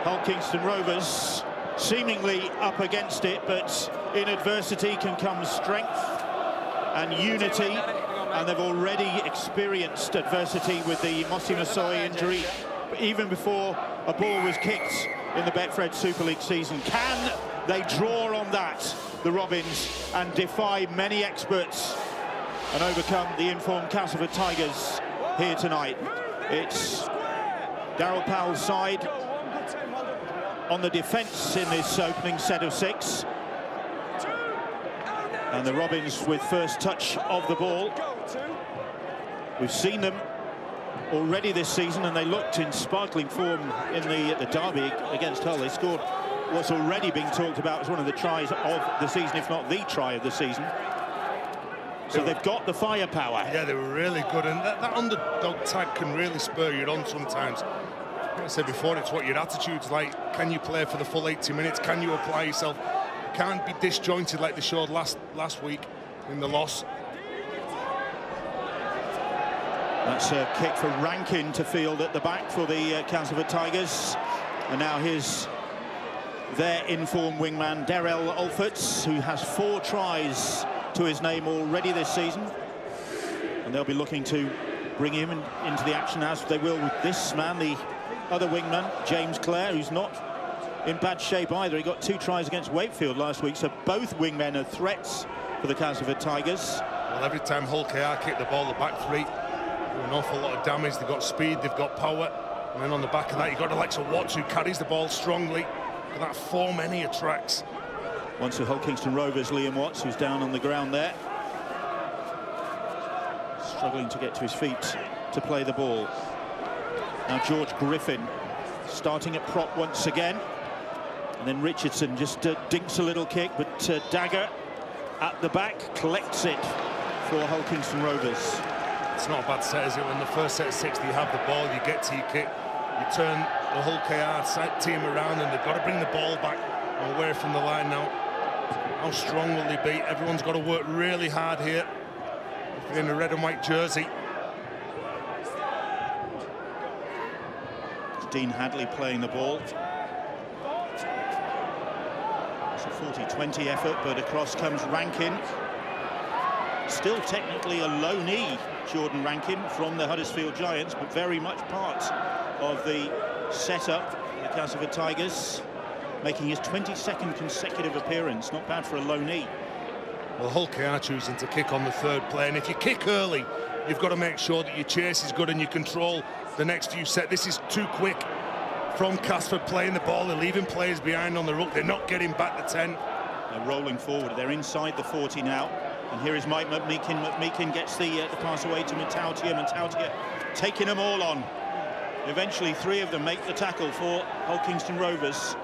Hull Kingston Rovers seemingly up against it, but in adversity can come strength and unity, and they've already experienced adversity with the Mossy Masoi injury even before a ball was kicked in the Betfred Super League season. Can they draw on that, the Robins, and defy many experts and overcome the informed Castleford Tigers here tonight? It's Darryl Powell's side on the defence in this opening set of 6. And the Robins with first touch of the ball. We've seen them already this season, and they looked in sparkling form in the derby against Hull. They scored what's already being talked about as one of the tries of the season, if not the try of the season. So they've got the firepower. Yeah, they were really good, and that underdog tag can really spur you on sometimes. Like I said before, it's what your attitude's like. Can you play for the full 80 minutes? Can you apply yourself? You can't be disjointed like they showed last week in the loss. That's a kick for Rankin to field at the back for the Castleford Tigers. And now here's their informed wingman, Darrell Alforts, who has 4 tries to his name already this season. And they'll be looking to bring him into the action, as they will with this man, the other wingman, James Clare, who's not in bad shape either. He got 2 tries against Wakefield last week, so both wingmen are threats for the Castleford Tigers. Well, every time Hull KR kick the ball, the back 3 do an awful lot of damage. They've got speed, they've got power, and then on the back of that, you've got Alexa Watts, who carries the ball strongly. And that form any attracts. Once to Hull Kingston Rovers, Liam Watts, who's down on the ground there, struggling to get to his feet to play the ball. Now George Griffin starting at prop once again, and then Richardson just dinks a little kick, but Dagger at the back collects it for Hull Kingston Rovers. It's not a bad set, is it? When the first set of 60, you have the ball, you get to your kick, you turn the Hull KR team around, and they've got to bring the ball back away from the line now. How strong will they be? Everyone's got to work really hard here in a red and white jersey. Dean Hadley playing the ball. It's a 40-20 effort, but across comes Rankin. Still technically a low knee, Jordan Rankin, from the Huddersfield Giants, but very much part of the setup for the Castleford Tigers, making his 22nd consecutive appearance. Not bad for a low knee. Well, Hull KR choosing to kick on the 3rd play, and if you kick early, you've got to make sure that your chase is good and you control the next few sets. This is too quick from Castleford playing the ball. They're leaving players behind on the ruck. They're not getting back the 10. They're rolling forward. They're inside the 40 now. And here is Mike McMeekin. McMeekin gets the pass away to Matautia. Matautia taking them all on. Eventually, 3 of them make the tackle for Hull Kingston Rovers.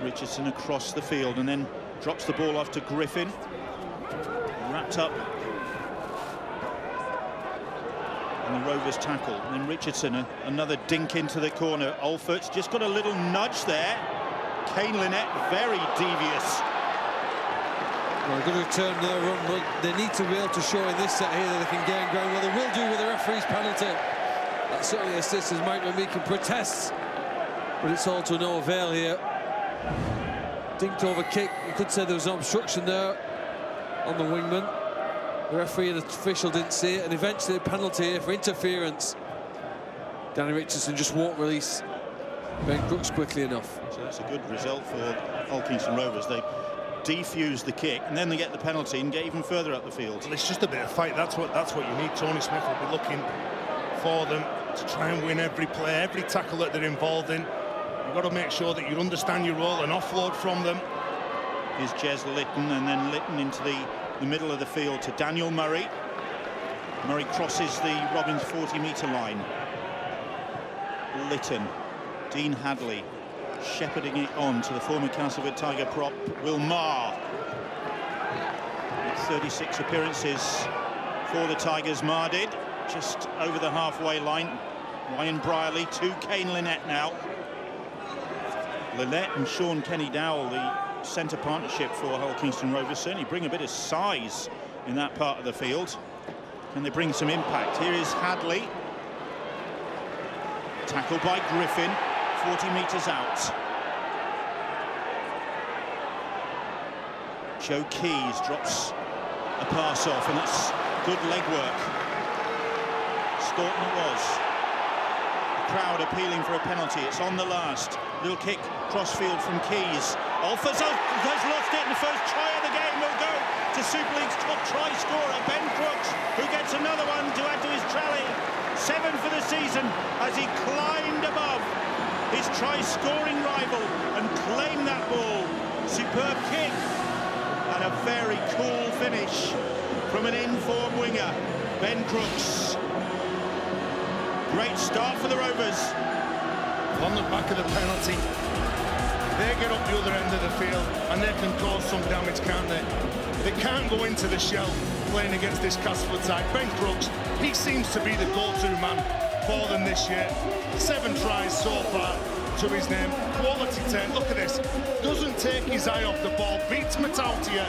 Richardson across the field and then drops the ball off to Griffin. Wrapped up. And the Rovers tackle. And then Richardson, another dink into the corner. Alforts just got a little nudge there. Kane Lynette, very devious. Well, they're going to return their run, but they need to be able to show in this set here that they can gain ground. Well, they will do with the referee's penalty. That certainly assists as Mike McMeekin protests, but it's all to no avail here. Dinked over kick. You could say there was an obstruction there on the wingman. The referee and the official didn't see it, and eventually a penalty here for interference. Danny Richardson just won't release Ben Crooks quickly enough. So that's a good result for Hull Kingston Rovers. They defuse the kick, and then they get the penalty and get even further up the field. Well, it's just a bit of fight. That's what you need. Tony Smith will be looking for them to try and win every play, every tackle that they're involved in. You've got to make sure that you understand your role and offload from them. Here's Jez Litton, and then Litton into the middle of the field to Daniel Murray. Murray crosses the Robins 40-metre line. Litton, Dean Hadley shepherding it on to the former Castleford Tiger prop, Will Marr. With 36 appearances for the Tigers, Marr did, just over the halfway line. Ryan Brierley to Kane Lynette now. Lynette and Sean Kenny Dowell, the centre partnership for Hull Kingston Rovers, certainly bring a bit of size in that part of the field. Can they bring some impact? Here is Hadley. Tackled by Griffin, 40 metres out. Joe Keys drops a pass off, and that's good leg work. Staunton it was. The crowd appealing for a penalty. It's on the last. Little kick, crossfield from Keys. Alford has lost it, and the first try of the game will go to Super League's top try scorer, Ben Crooks, who gets another one to add to his tally. 7 for the season as he climbed above his try-scoring rival and claimed that ball. Superb kick and a very cool finish from an in-form winger, Ben Crooks. Great start for the Rovers. On the back of the penalty, they get up the other end of the field and they can cause some damage, can't they? They can't go into the shell playing against this Castleford side. Ben Crooks, he seems to be the go-to man for them this year. 7 tries so far to his name. Quality 10. Look at this. Doesn't take his eye off the ball. Beats Matautia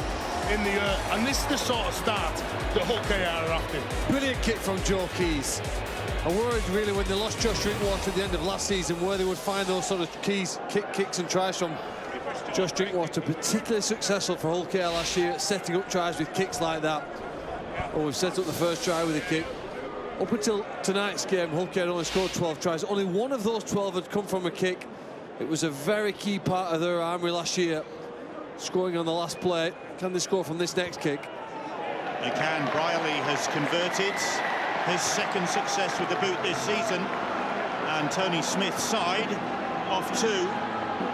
in the air. And this is the sort of start that Hull KR are after. Brilliant kick from Joe Keys. I worried really when they lost Josh Drinkwater at the end of last season where they would find those sort of kicks and tries from Josh Drinkwater. Particularly successful for Hull KR last year at setting up tries with kicks like that. Oh, we've set up the first try with a kick. Up until tonight's game, Hull KR only scored 12 tries. Only one of those 12 had come from a kick. It was a very key part of their armoury last year, scoring on the last play. Can they score from this next kick? They can. Brierley has converted. His second success with the boot this season. And Tony Smith's side off to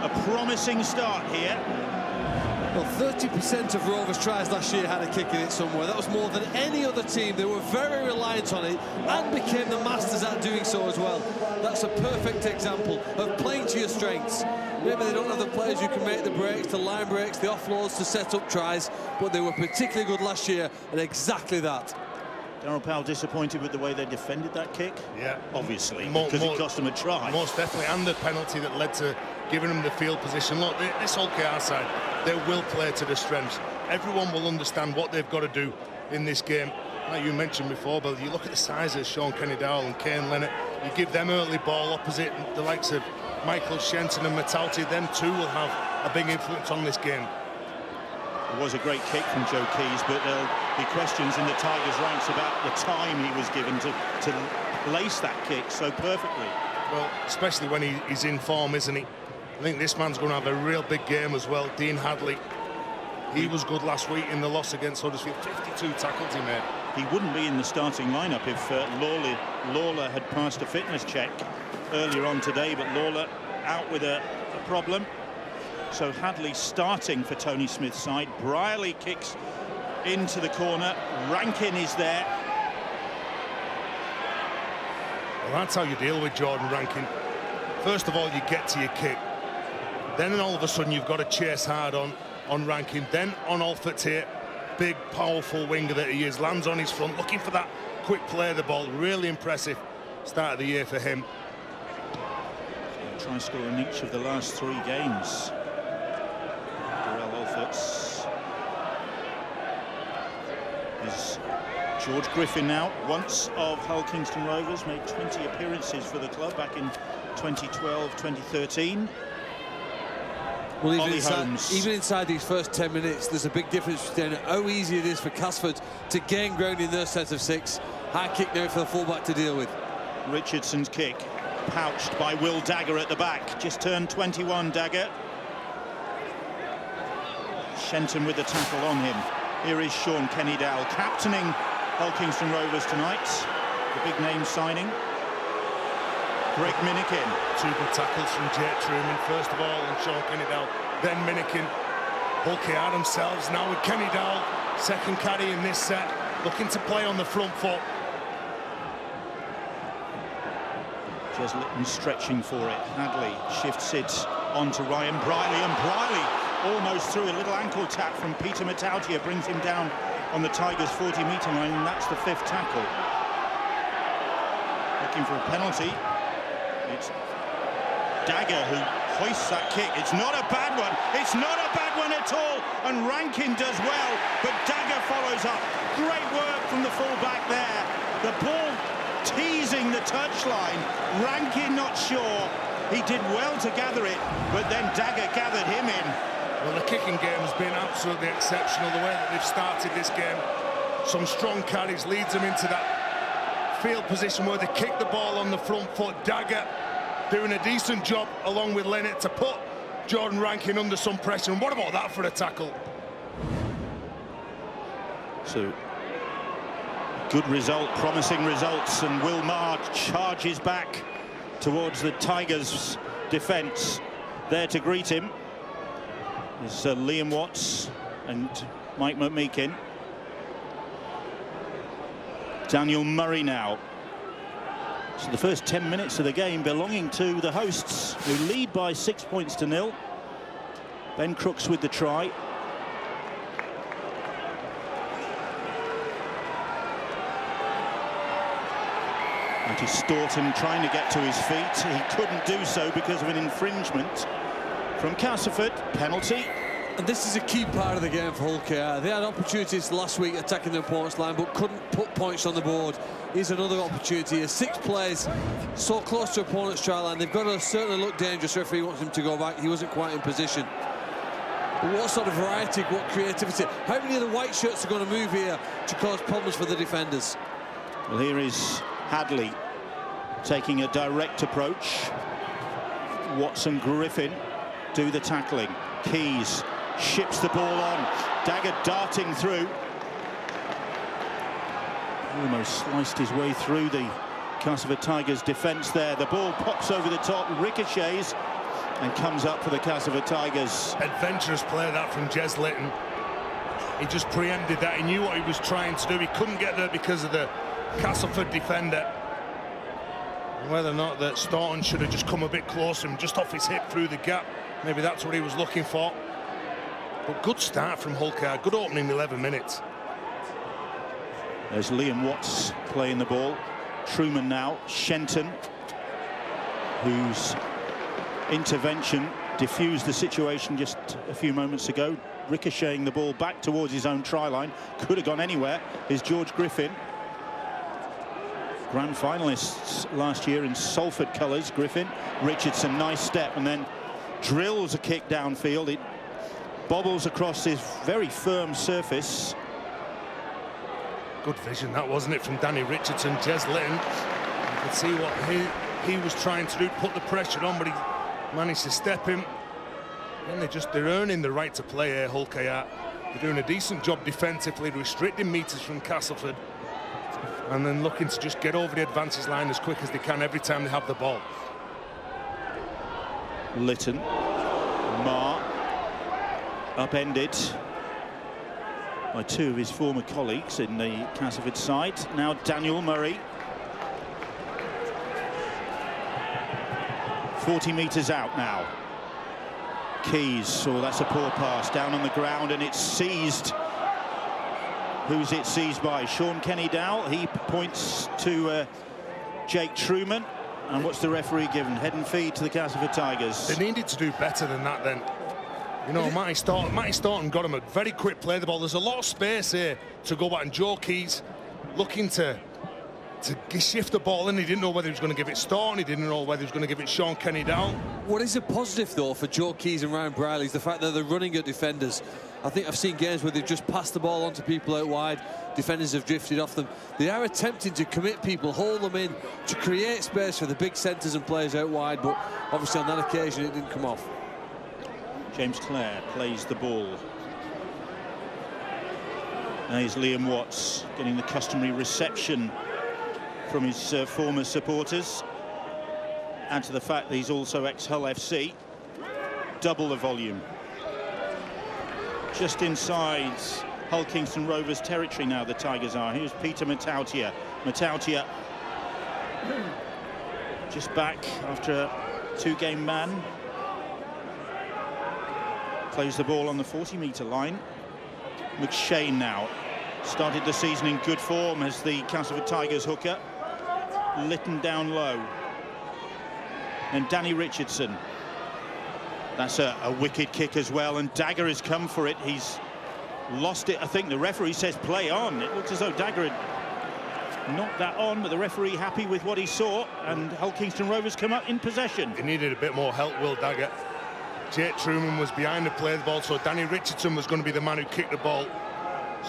a promising start here. Well, 30% of Rovers' tries last year had a kick in it somewhere. That was more than any other team. They were very reliant on it and became the masters at doing so as well. That's a perfect example of playing to your strengths. Maybe they don't have the players who can make the breaks, the line breaks, the offloads to set up tries, but they were particularly good last year at exactly that. Darryl Powell disappointed with the way they defended that kick? Yeah. Obviously, because it cost them a try. Most definitely, and the penalty that led to giving them the field position. Look, this Hull KR side, they will play to their strengths. Everyone will understand what they've got to do in this game. Like you mentioned before, Bill, you look at the size of Sean Kenny-Dowell and Kane Leonard, you give them early ball opposite the likes of Michael Shenton and Matauti, them two will have a big influence on this game. It was a great kick from Joe Keys, but there'll be questions in the Tigers' ranks about the time he was given to place that kick so perfectly. Well, especially when he's in form, isn't he? I think this man's going to have a real big game as well. Dean Hadley, he was good last week in the loss against Huddersfield. 52 tackles he made. He wouldn't be in the starting lineup if Lawler had passed a fitness check earlier on today, but Lawler out with a problem. So Hadley starting for Tony Smith's side. Brierley kicks into the corner. Rankin is there. Well, that's how you deal with Jordan Rankin. First of all, you get to your kick. Then all of a sudden you've got to chase hard on Rankin. Then on Alford here, big, powerful winger that he is. Lands on his front, looking for that quick play of the ball. Really impressive start of the year for him. Try score in each of the last 3 games. Is George Griffin now, once of Hull Kingston Rovers, made 20 appearances for the club back in 2012, 2013. Well, even inside these first 10 minutes, there's a big difference between how easy it is for Castleford to gain ground in their set of 6. High kick now for the fullback to deal with. Richardson's kick, pouched by Will Dagger at the back. Just turned 21, Dagger. Shenton with the tackle on him. Here is Sean Kenny-Dowell, captaining Hull Kingston Rovers tonight. The big name signing. Greg Minikin. 2 good tackles from Jake Truman, first of all, and Sean Kenny-Dowell, then Minikin. Hull KR themselves now with Kenny-Dowell, second caddy in this set, looking to play on the front foot. Jez Litton stretching for it. Hadley shifts it onto Ryan Brierley, and Brierley almost through a little ankle tap from Peter Matautia, brings him down on the Tigers' 40-metre line, and that's the 5th tackle. Looking for a penalty. It's Dagger who hoists that kick. It's not a bad one. It's not a bad one at all. And Rankin does well, but Dagger follows up. Great work from the fullback there. The ball teasing the touchline. Rankin not sure. He did well to gather it, but then Dagger gathered him in. Well, the kicking game has been absolutely exceptional, the way that they've started this game. Some strong carries leads them into that field position where they kick the ball on the front foot. Dagger doing a decent job along with Leonard to put Jordan Rankin under some pressure. And what about that for a tackle? So, good result, promising results, and Will Maher charges back towards the Tigers' defence. There to greet him is Liam Watts and Mike McMeekin. Daniel Murray now. So the first 10 minutes of the game belonging to the hosts, who lead by 6 points to 0. Ben Crooks with the try. Andy Staunton trying to get to his feet. He couldn't do so because of an infringement from Castleford. Penalty. And this is a key part of the game for Hull KR. They had opportunities last week attacking the opponent's line, but couldn't put points on the board. Here's another opportunity. As 6 players so close to opponent's try line, they've got to certainly look dangerous. Referee wants him to go back. He wasn't quite in position. But what sort of variety, what creativity? How many of the white shirts are going to move here to cause problems for the defenders? Well, here is Hadley taking a direct approach. Watson, Griffin do the tackling. Keys ships the ball on. Dagger darting through. Almost sliced his way through the Castleford Tigers defence there. The ball pops over the top, ricochets, and comes up for the Castleford Tigers. Adventurous play that from Jez Litton. He just preempted that. He knew what he was trying to do. He couldn't get there because of the Castleford defender. And whether or not that Staunton should have just come a bit closer and just off his hip through the gap, maybe that's what he was looking for. But good start from Hull KR, good opening 11 minutes. There's Liam Watts playing the ball. Truman now. Shenton, whose intervention diffused the situation just a few moments ago, ricocheting the ball back towards his own try line. Could have gone anywhere. Is George Griffin. Grand finalists last year in Salford colours. Griffin. Richardson, nice step, and then drills a kick downfield. It bobbles across his very firm surface. Good vision, that wasn't it, from Danny Richardson. Jez Litton, you could see what he was trying to do, put the pressure on, but he managed to step in. And they're earning the right to play here, Hull KR. They're doing a decent job defensively, restricting meters from Castleford, and then looking to just get over the advances line as quick as they can every time they have the ball. Litton, Maher, upended by 2 of his former colleagues in the Castleford side. Now Daniel Murray. 40 metres out now. Keys, oh, that's a poor pass, down on the ground, and it's seized. Who's it seized by? Sean Kenny Dowell. He points to Jake Truman. And what's the referee given? Head and feed to the Castleford Tigers. They needed to do better than that then. You know, Matty Staunton got him a very quick play the ball. There's a lot of space here to go back, and Joe Keys looking to shift the ball in. He didn't know whether he was going to give it Staunton. He didn't know whether he was going to give it Sean Kenny Dowell. What is a positive, though, for Joe Keys and Ryan Briley is the fact that they're running at defenders. I think I've seen games where they've just passed the ball on to people out wide. Defenders have drifted off them. They are attempting to commit people, hold them in, to create space for the big centres and players out wide, but obviously on that occasion it didn't come off. James Clare plays the ball. Now here's Liam Watts getting the customary reception from his former supporters. Add to the fact that he's also ex-Hull FC. Double the volume. Just inside Hull Kingston Rovers territory now, the Tigers are. Here's Peter Matautia. Matautia just back after a 2-game ban. Plays the ball on the 40-metre line. McShane now started the season in good form as the Castleford Tigers hooker. Litton down low. And Danny Richardson. That's a wicked kick as well, and Dagger has come for it. He's lost it. I think the referee says play on. It looks as though Dagger had knocked that on, but the referee happy with what he saw, and Hull Kingston Rovers come up in possession. He needed a bit more help, Will Dagger. Jake Truman was behind to play the ball, so Danny Richardson was going to be the man who kicked the ball.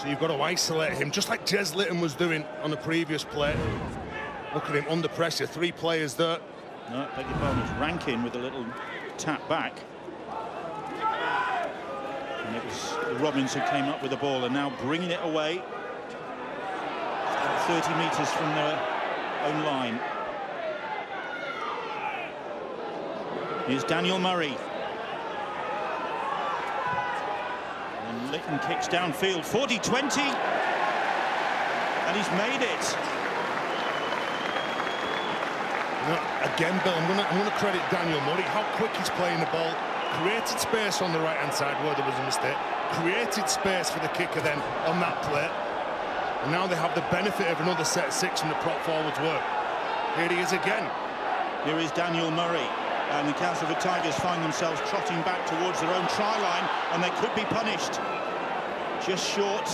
So you've got to isolate him, just like Jez Litton was doing on the previous play. Look at him under pressure, 3 players there. No, beg your pardon, it's Rankin with a little tap back. And it was the Robins who came up with the ball and now bringing it away. 30 metres from their own line. Here's Daniel Murray. And Litton kicks downfield, 40-20. And he's made it. Again, Bill, I'm going to credit Daniel Murray. How quick he's playing the ball. Created space on the right-hand side where there was a mistake. Created space for the kicker then on that play. And now they have the benefit of another set 6 from the prop forwards work. Here he is again. Here is Daniel Murray. And the Castleford Tigers find themselves trotting back towards their own try line, and they could be punished. Just short.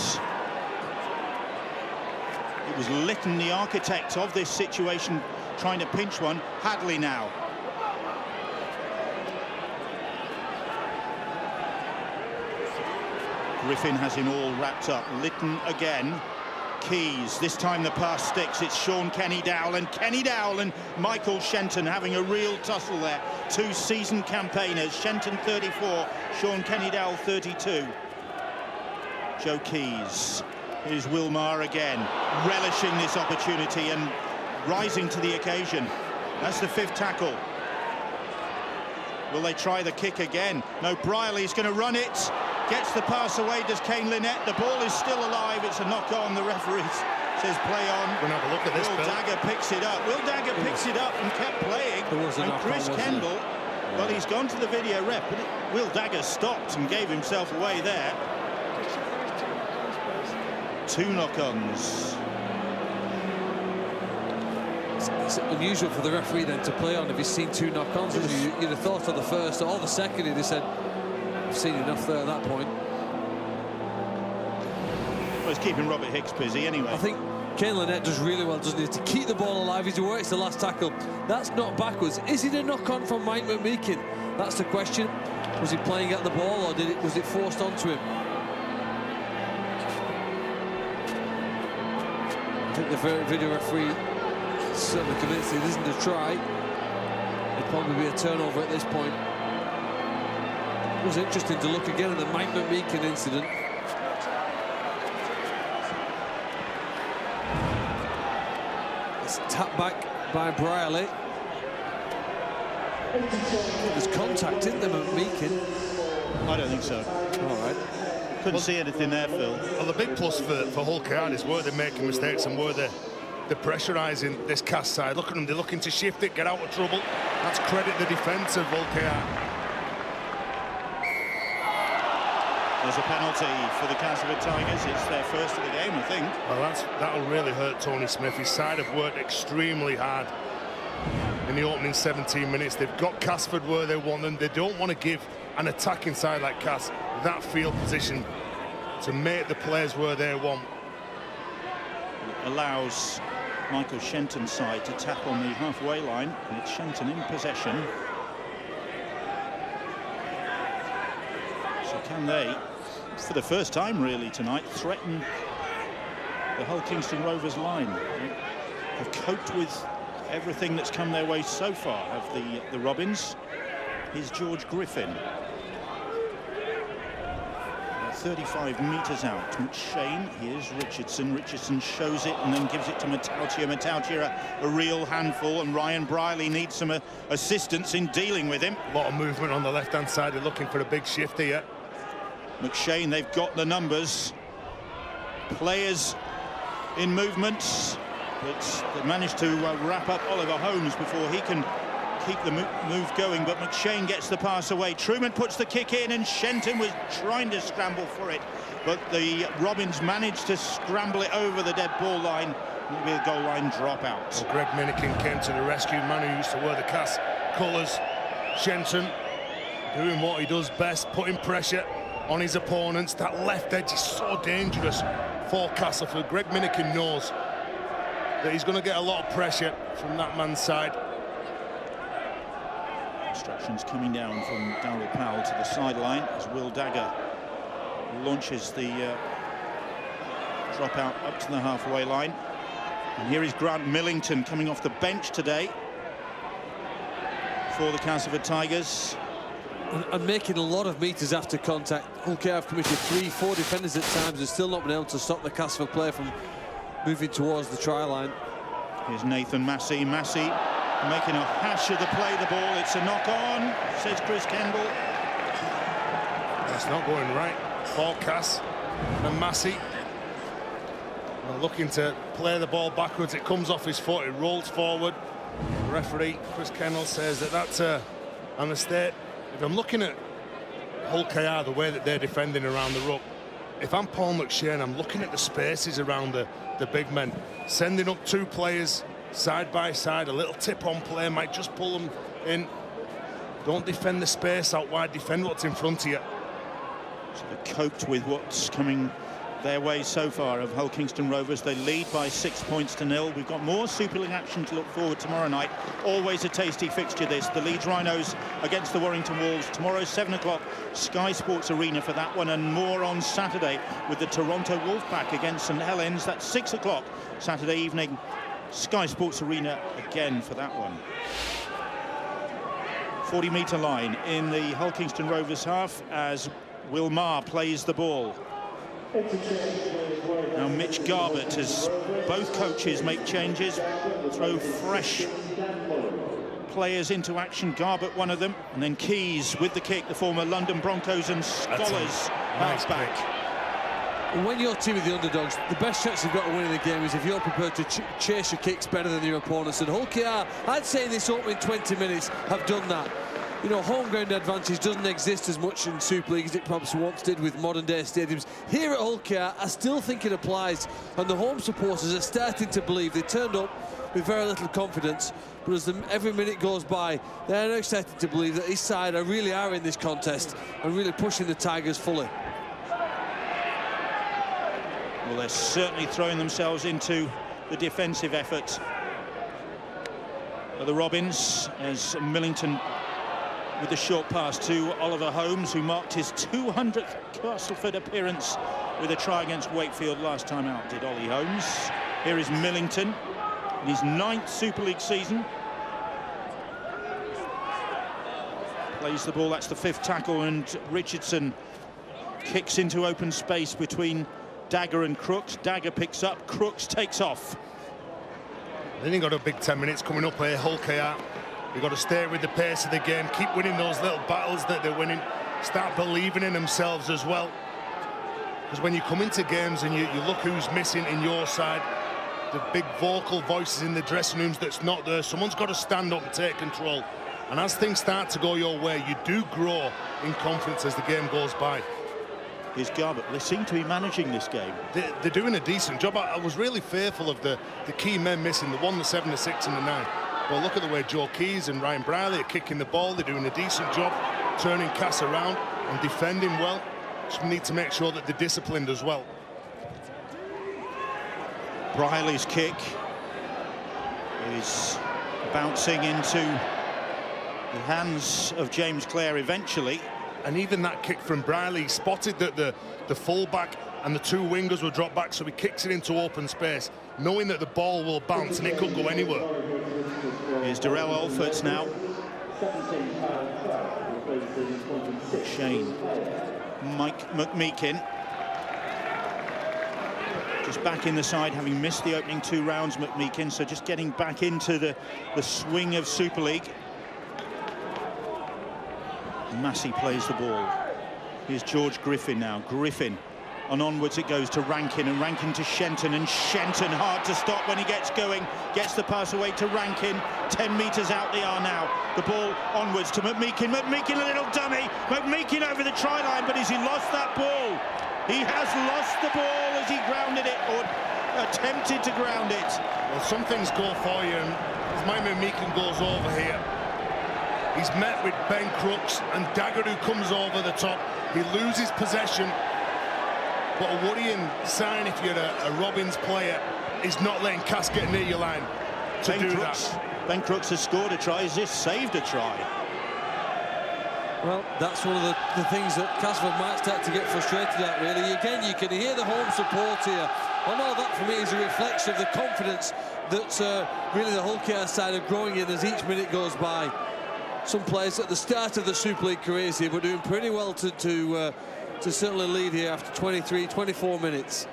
It was Litton, the architect of this situation, trying to pinch one. Hadley now. Griffin has him all wrapped up. Litton again. Keys. This time the pass sticks. It's Sean Kenny Dowell and Michael Shenton having a real tussle there. 2 seasoned campaigners. Shenton 34, Sean Kenny Dowell 32. Joe Keys. Here's Wilmar again, relishing this opportunity and rising to the occasion. That's the 5th tackle. Will they try the kick again? No, Brierley's going to run it. Gets the pass away, does Kane Lynette. The ball is still alive. It's a knock on. The referee says play on. We're going to have a look at this, Will Dagger picks it up. Will Dagger picks it up and kept playing. And Chris Kendall, well, he's gone to the video rep, but Will Dagger stopped and gave himself away there. 2 knock-ons. It's unusual for the referee then to play on if he's seen 2 knock-ons. You'd have thought of the first or the second, he'd have said, I've seen enough there at that point. Well, it's keeping Robert Hicks busy anyway. I think Kane Lynette does really well, doesn't he, to keep the ball alive. He's away, it's the last tackle. That's not backwards. Is it a knock-on from Mike McMeekin? That's the question. Was he playing at the ball, or was it forced onto him? I think the video referee is certainly convinced it isn't a try. It'd probably be a turnover at this point. It was interesting to look again at the Mike McMeekin incident. It's tapped back by Brierley. There's contact, isn't there, McMeekin? I don't think so. All right. Couldn't see anything there, Phil. Well, the big plus for Hull KR is where they're making mistakes and where they're pressurising this Cast side. Look at them, they're looking to shift it, get out of trouble. That's credit the defence of Hull KR. There's a penalty for the Castleford Tigers. It's their first of the game, I think. Well, that'll really hurt Tony Smith. His side have worked extremely hard in the opening 17 minutes. They've got Castleford where they want them. They don't want to give an attacking side like Cass that field position to make the players where they want. It allows Michael Shenton's side to tap on the halfway line, and it's Shenton in possession. So can they, for the first time really tonight, threaten the Hull Kingston Rovers line? They have coped with everything that's come their way so far, have the Robins. Here's George Griffin. 35 metres out. McShane, here's Richardson. Richardson shows it and then gives it to Matautia. Matautia, a real handful, and Ryan Brierley needs some assistance in dealing with him. A lot of movement on the left-hand side. They're looking for a big shift here. McShane, they've got the numbers. Players in movements, but they managed to wrap up Oliver Holmes before he can keep the move going, but McShane gets the pass away. Truman puts the kick in, and Shenton was trying to scramble for it, but the Robins managed to scramble it over the dead ball line. Maybe a goal line dropout. Well, Greg Minikin came to the rescue, man who used to wear the Cass colours. Shenton doing what he does best, putting pressure on his opponents. That left edge is so dangerous for Castleford. Greg Minikin knows that he's going to get a lot of pressure from that man's side. Instructions coming down from Darryl Powell to the sideline as Will Dagger launches the drop out up to the halfway line. And here is Grant Millington coming off the bench today for the Castleford Tigers. And making a lot of metres after contact. Hull KR have committed 3-4 defenders at times and still not been able to stop the Castleford player from moving towards the try line. Here's Nathan Massey. Massey making a hash of the play. The ball, it's a knock on, says Chris Kendall. That's not going right for Cass and Massey. And looking to play the ball backwards. It comes off his foot, it rolls forward. The referee, Chris Kendall, says that that's a mistake. If I'm looking at Hull KR, the way that they're defending around the ruck, if I'm Paul McShane, I'm looking at the spaces around the big men, sending up two players side by side. A little tip-on play might just pull them in. Don't defend the space out wide, defend what's in front of you. So they coped with what's coming their way so far of Hull Kingston Rovers. They lead by 6 points to 0. We've got more Super League action to look forward tomorrow night. Always a tasty fixture, this. The Leeds Rhinos against the Warrington Wolves. Tomorrow, 7 o'clock, Sky Sports Arena for that one, and more on Saturday with the Toronto Wolfpack against St Helens. That's 6 o'clock Saturday evening. Sky Sports Arena again for that one. 40-metre line in the Hull Kingston Rovers half as Will Maher plays the ball. Now Mitch Garbett, as both coaches make changes, throw fresh players into action. Garbett, one of them, and then Keys with the kick, the former London Broncos and Scholars halfback. When your team are the underdogs, the best chance you've got of winning the game is if you're prepared to chase your kicks better than your opponents. And Hull KR, I'd say in this opening 20 minutes, have done that. You know, home ground advantage doesn't exist as much in Super League as it perhaps once did with modern day stadiums. Here at Hull KR, I still think it applies, and the home supporters are starting to believe. They turned up with very little confidence, but as every minute goes by, they're now starting to believe that this side really are in this contest and really pushing the Tigers fully. Well, they're certainly throwing themselves into the defensive effort of the Robins as Millington with the short pass to Oliver Holmes, who marked his 200th Castleford appearance with a try against Wakefield last time out, did Ollie Holmes. Here is Millington in his 9th Super League season. Plays the ball, that's the 5th tackle, and Richardson kicks into open space between Dagger and Crooks. Dagger picks up, Crooks takes off. Then you've got a big 10 minutes coming up here, Hull KR. You've got to stay with the pace of the game, keep winning those little battles that they're winning, start believing in themselves as well. Because when you come into games and you look who's missing in your side, the big vocal voices in the dressing rooms that's not there, someone's got to stand up and take control. And as things start to go your way, you do grow in confidence as the game goes by. Here's Garbett. They seem to be managing this game. They're doing a decent job. I was really fearful of the key men missing, the 1, the 7, the 6 and the 9. Well, look at the way Joe Keys and Ryan Brierley are kicking the ball. They're doing a decent job turning Cass around and defending well. Just need to make sure that they're disciplined as well. Brierley's kick is bouncing into the hands of James Clare eventually. And even that kick from Brierley, spotted that the fullback and the 2 wingers were dropped back, so he kicks it into open space, knowing that the ball will bounce and it could go anywhere. Here's Darrell Alfords now. Shane. Mike McMeekin. Just back in the side, having missed the opening 2 rounds, McMeekin, so just getting back into the swing of Super League. Massey plays the ball. Here's George Griffin now. Griffin, and onwards it goes to Rankin, and Rankin to Shenton, and Shenton hard to stop when he gets going. Gets the pass away to Rankin. 10 metres out they are now. The ball onwards to McMeekin. McMeekin, a little dummy. McMeekin over the try line, but has he lost that ball? He has lost the ball as he grounded it, or attempted to ground it. Well, some things go for you, and as Mike McMeekin goes over here, he's met with Ben Crooks and Dagger, who comes over the top. He loses possession, but a worrying sign if you're a Robins player is not letting Cass get near your line to do that. Ben Crooks has scored a try, has just saved a try. Well, that's one of the things that Castleford might start to get frustrated at, really. Again, you can hear the home support here. And all that, for me, is a reflection of the confidence that really the Hull KR side are growing in as each minute goes by. Some players at the start of the Super League careers here were doing pretty well to certainly lead here after 23, 24 minutes.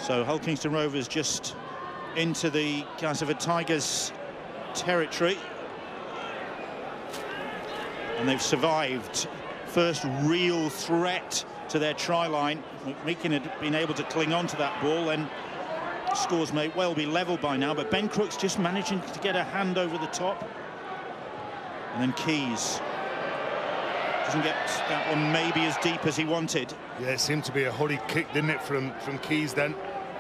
So Hull Kingston Rovers just into the Castleford Tigers territory. And they've survived. First real threat to their try line. Meakin had been able to cling on to that ball, and scores may well be level by now, but Ben Crooks just managing to get a hand over the top. And then Keys doesn't get that one maybe as deep as he wanted. Yeah, it seemed to be a hurried kick, didn't it, from Keys then.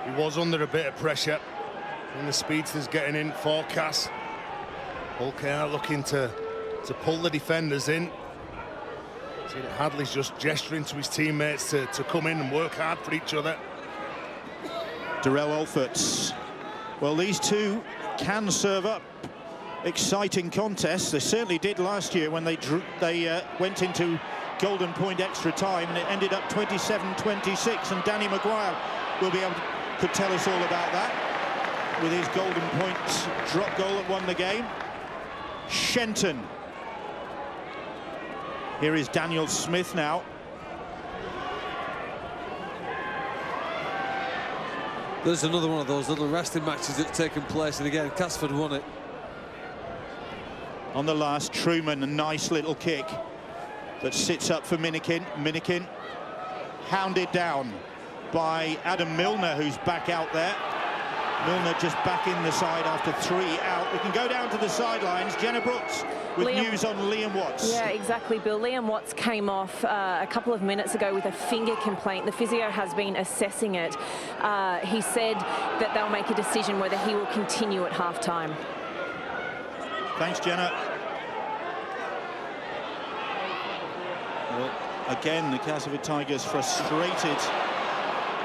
He was under a bit of pressure. And the speedster's getting in for Cass. Hull KR looking to pull the defenders in. See that Hadley's just gesturing to his teammates to come in and work hard for each other. Darrell Alforts. Well, these two can serve up exciting contests. They certainly did last year when they went into golden point extra time, and it ended up 27-26. And Danny Maguire will be able to could tell us all about that with his golden point drop goal that won the game. Shenton. Here is Daniel Smith now. There's another one of those little wrestling matches that's taken place, and again, Castleford won it. On the last, Truman, a nice little kick that sits up for Minikin. Minikin hounded down by Adam Milner, who's back out there. Milner just back in the side after 3 out. We can go down to the sidelines. Jenna Brooks with news on Liam Watts. Yeah, exactly, Bill. Liam Watts came off a couple of minutes ago with a finger complaint. The physio has been assessing it. He said that they'll make a decision whether he will continue at half-time. Thanks, Jenna. Well, again, the Castleford Tigers frustrated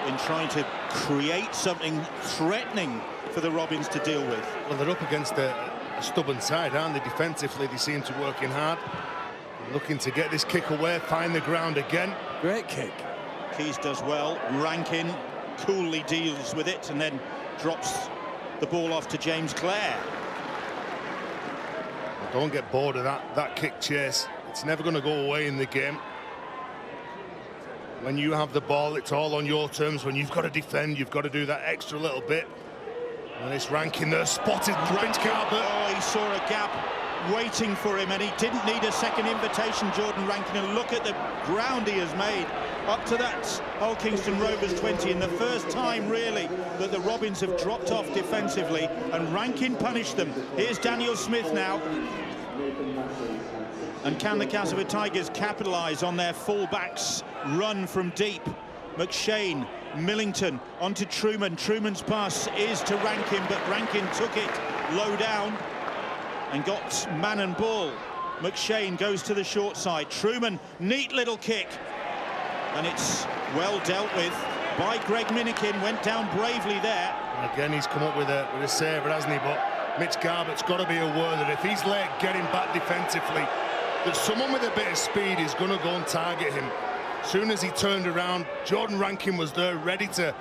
in trying to create something threatening for the Robins to deal with. Well, they're up against a stubborn side, aren't they? Defensively, they seem to be working hard. Looking to get this kick away, find the ground again. Great kick. Keys does well. Rankin coolly deals with it and then drops the ball off to James Clare. Don't get bored of that kick chase. It's never going to go away in the game. When you have the ball, it's all on your terms. When you've got to defend, you've got to do that extra little bit. And it's Rankin there, spotted Mitch Garbutt. Oh, he saw a gap waiting for him, and he didn't need a second invitation, Jordan Rankin. And look at the ground he has made up to that Hull Kingston Rovers 20, and the first time really that the Robins have dropped off defensively, and Rankin punished them. Here's Daniel Smith now. And can the Castleford Tigers capitalise on their full-backs run from deep? McShane, Millington onto Truman. Truman's pass is to Rankin, but Rankin took it low down and got man and ball. McShane goes to the short side. Truman, neat little kick, and it's well dealt with by Greg Minikin. Went down bravely there. And again, he's come up with a saver, hasn't he? But Mitch Garbutt's got to be aware that if he's late getting back defensively, that someone with a bit of speed is going to go and target him. As soon as he turned around, Jordan Rankin was there ready to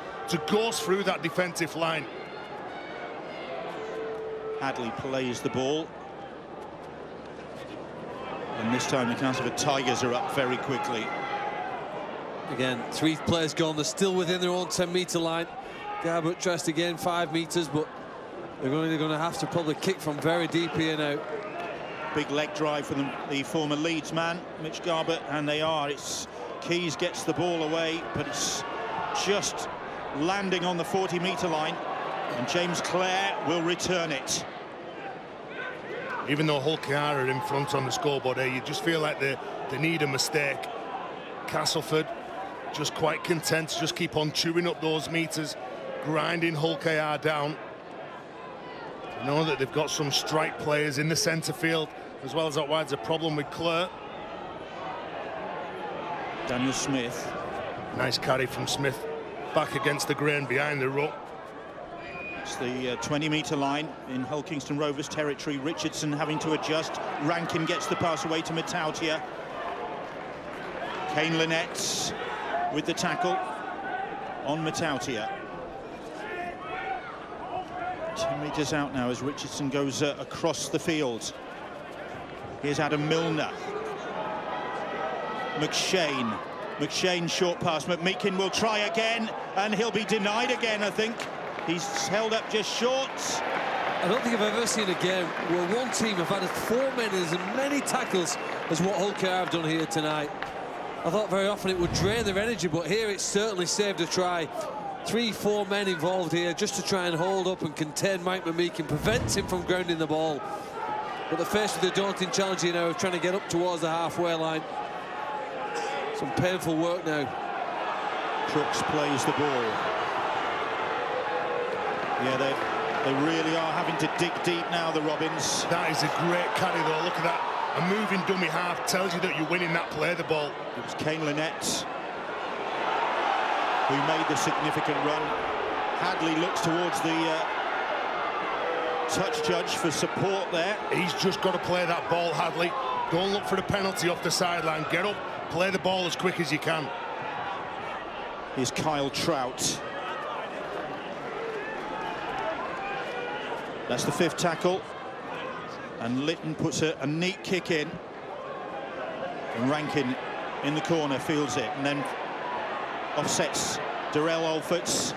ghost through that defensive line. Hadley plays the ball. And this time the Castleford Tigers are up very quickly. Again, 3 players gone. They're still within their own 10-metre line. Garbutt tries to gain 5 metres, but they're going to have to probably kick from very deep here now. Big leg drive from the former Leeds man, Mitch Garbutt, and they are. It's Keys gets the ball away, but it's just landing on the 40-metre line, and James Clare will return it. Even though Hull KR are in front on the scoreboard here, you just feel like they need a mistake. Castleford just quite content to just keep on chewing up those meters, grinding Hull KR down. You know that they've got some strike players in the centre field, as well as out wide's a problem with Clare. Daniel Smith. Nice carry from Smith, back against the grain behind the ruck. It's the 20-metre line in Hull Kingston Rovers territory. Richardson having to adjust. Rankin gets the pass away to Matautia. Kane Lynette with the tackle on Matautia. 10 metres out now as Richardson goes across the field. Here's Adam Milner. McShane short pass. McMeekin will try again, and he'll be denied again, I think. He's held up just short. I don't think I've ever seen a game where one team have had 4 men as many tackles as what Hull KR have done here tonight. I thought very often it would drain their energy, but here it certainly saved a try. 3-4 men involved here just to try and hold up and contain Mike McMeekin, prevent him from grounding the ball. But they're faced with the daunting challenge here now of trying to get up towards the halfway line. Some painful work now. Crooks plays the ball. Yeah, they really are having to dig deep now, the Robins. That is a great carry, though. Look at that. A moving dummy half tells you that you're winning that play, the ball. It was Kane Lynette who made the significant run. Hadley looks towards the touch judge for support there. He's just got to play that ball, Hadley. Don't look for the penalty off the sideline. Get up, play the ball as quick as you can. Here's Kyle Trout. That's the 5th tackle. And Litton puts a neat kick in. And Rankin in the corner fields it, and then offsets Darrell Alfords.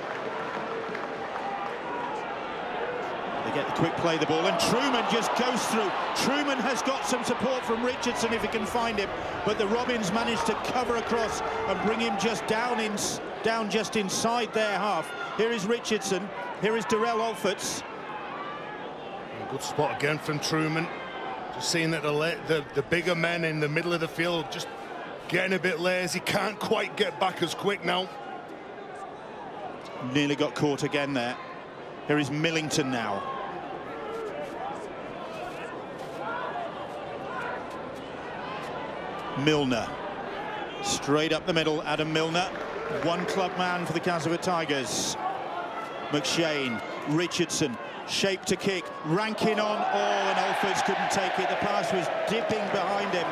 They get the quick play the ball, and Truman just goes through. Truman has got some support from Richardson if he can find him, but the Robins managed to cover across and bring him just down just inside their half. Here is Richardson. Here is Darrell Alfords. Good spot again from Truman. Just seeing that the bigger men in the middle of the field just getting a bit lazy, can't quite get back as quick now. Nearly got caught again there. Here is Millington now. Milner. Straight up the middle, Adam Milner. One club man for the Castleford Tigers. McShane, Richardson, shape to kick, Rankin on, and Alfords couldn't take it. The pass was dipping behind him.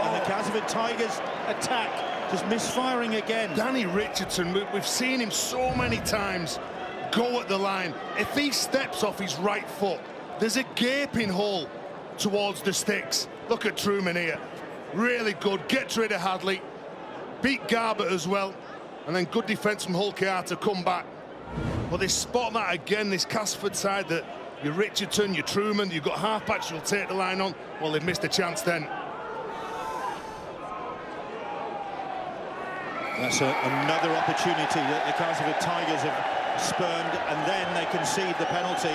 And the Castleford Tigers attack just misfiring again. Danny Richardson, we've seen him so many times go at the line. If he steps off his right foot, there's a gaping hole towards the sticks. Look at Truman here. Really good. Gets rid of Hadley. Beat Garbutt as well. And then good defence from Hull KR to come back. Well, they spot that again, this Castleford side, that your Richardson, your Truman, you've got halfbacks who'll take the line on. Well, they've missed a chance then. That's another opportunity that the Castleford Tigers have spurned, and then they concede the penalty.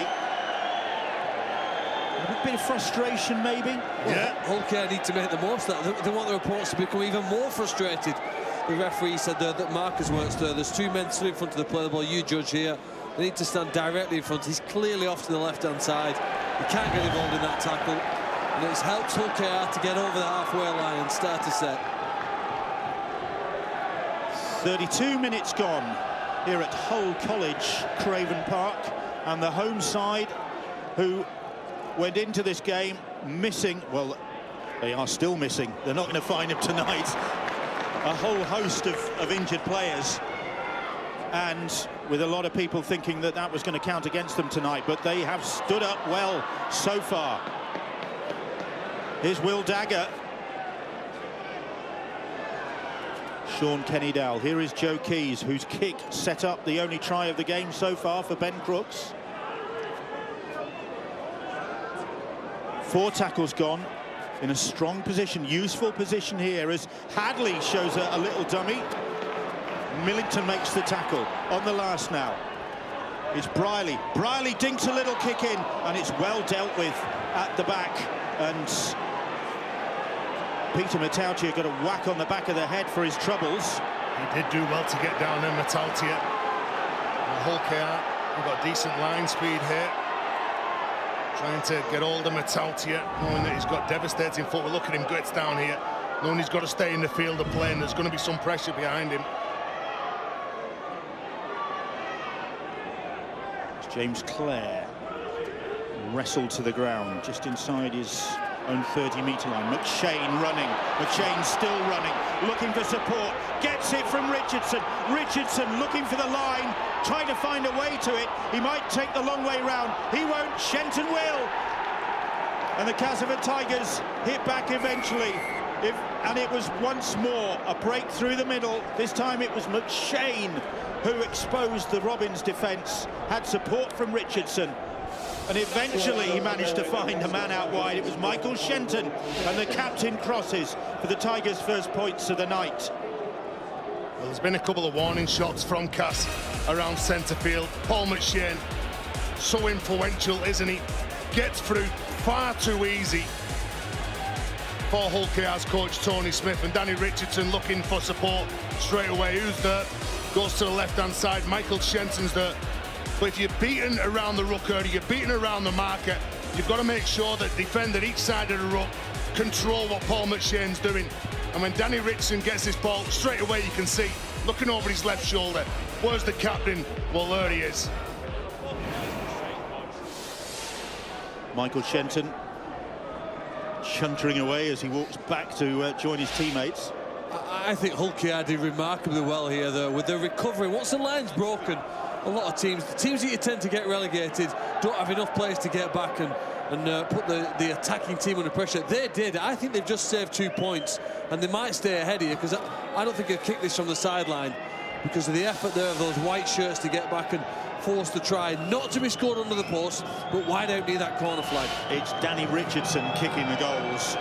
A bit of frustration, maybe. Yeah. Hull KR need to make the most of that. They want the reports to become even more frustrated. The referee said there that markers weren't there. There's 2 men stood in front of the play the ball. You judge here. They need to stand directly in front. He's clearly off to the left-hand side. He can't get involved in that tackle. And it's helped Hull KR to get over the halfway line and start a set. 32 minutes gone here at Hull College, Craven Park, and the home side, who went into this game missing, well, they are still missing. They're not going to find him tonight. A whole host of injured players, and with a lot of people thinking that that was going to count against them tonight, but they have stood up well so far. Here's Will Dagger. Sean Kenny-Dowell. Here is Joe Keys, whose kick set up the only try of the game so far for Ben Crooks. 4 tackles gone. In a strong position, useful position here as Hadley shows a little dummy. Millington makes the tackle on the last now. It's Briley. Briley dinks a little kick in, and it's well dealt with at the back. And Peter Matautia got a whack on the back of the head for his troubles. He did do well to get down there, Matautia. Hull KR, we've got decent line speed here. Trying to get hold of Matautia, knowing that he's got devastating footwork. Look at him, gets down here, knowing he's got to stay in the field of play, and there's going to be some pressure behind him. James Clare wrestled to the ground just inside his own 30-metre line. McShane running. McShane still running, looking for support. Gets it from Richardson. Richardson looking for the line, trying to find a way to it. He might take the long way round. He won't. Shenton will. And the Castleford Tigers hit back eventually. And it was once more a break through the middle. This time it was McShane who exposed the Robins defence, had support from Richardson, and eventually he managed to find a man out wide. It was Michael Shenton, and the captain crosses for the Tigers' first points of the night. Well, there's been a couple of warning shots from Cass around centre field. Paul McShane, so influential, isn't he? Gets through far too easy for Hull KR's coach Tony Smith, and Danny Richardson looking for support straight away. Who's there? Goes to the left-hand side. Michael Shenton's there. But if you're beaten around the ruck area, you're beaten around the marker, you've got to make sure that defender each side of the ruck control what Paul McShane's doing. And when Danny Richardson gets this ball, straight away you can see, looking over his left shoulder, where's the captain? Well, there he is. Michael Shenton chuntering away as he walks back to join his teammates. I think Hull KR did remarkably well here, though, with the recovery. Once the line's broken, a lot of teams, the teams that you tend to get relegated, don't have enough players to get back and put the attacking team under pressure. They did. I think they've just saved 2 points, and they might stay ahead here, because I don't think they'll kick this from the sideline because of the effort there of those white shirts to get back and force the try, not to be scored under the post, but wide out near that corner flag. It's Danny Richardson kicking the goals,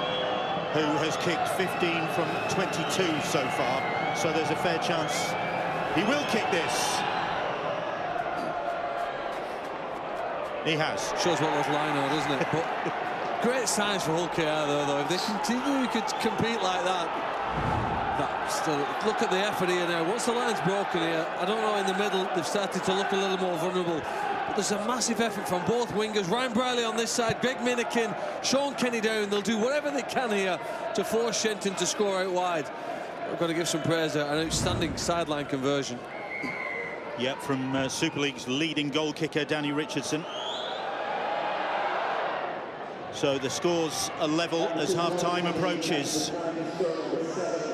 who has kicked 15 from 22 so far, so there's a fair chance he will kick this. He has. Shows what those line are, doesn't it? But great signs for Hull KR, though. If they continue to compete like that, still, look at the effort here now. Once the line's broken here, I don't know, in the middle, they've started to look a little more vulnerable. But there's a massive effort from both wingers. Ryan Briley on this side, Greg Minikin, Sean Kenny down. They'll do whatever they can here to force Shenton to score out wide. I've got to give some praise there. An outstanding sideline conversion. Yep, from Super League's leading goal kicker, Danny Richardson. So the score's a level as half-time approaches.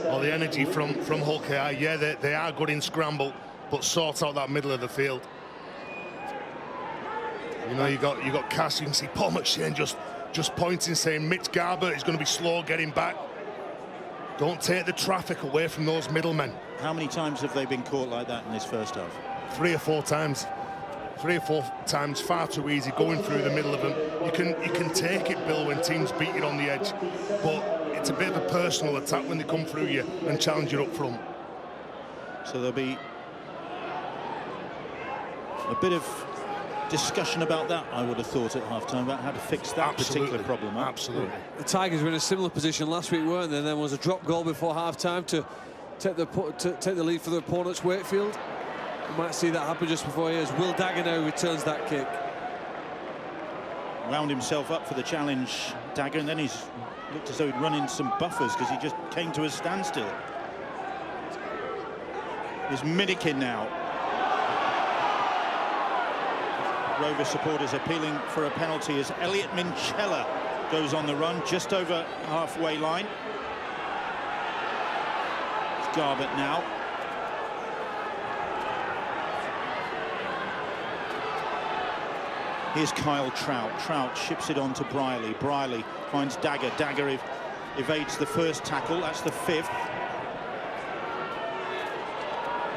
Well, the energy from Hull KR, yeah, they are good in scramble, but sort out that middle of the field. You know, you got Cass. You can see Paul McShane just pointing, saying Mitch Garber is going to be slow getting back. Don't take the traffic away from those middlemen. How many times have they been caught like that in this first half? 3 or 4 times. 3 or 4 times, far too easy, going through the middle of them. You can take it, Bill, when teams beat you on the edge, but it's a bit of a personal attack when they come through you and challenge you up front. So there'll be a bit of discussion about that, I would have thought, at half-time, about how to fix that particular problem. Absolutely. The Tigers were in a similar position last week, weren't they? And there was a drop goal before half-time to take the lead for the opponents, Wakefield. We might see that happen just before he is. Will Dagger now returns that kick. Wound himself up for the challenge, Dagger, and then he's looked as though he'd run in some buffers because he just came to a standstill. There's Minikin now. Rover supporters appealing for a penalty as Elliot Minchella goes on the run just over halfway line. It's Garbett now. Here's Kyle Trout. Trout ships it on to Briley. Briley finds Dagger. Dagger evades the first tackle. That's the 5th.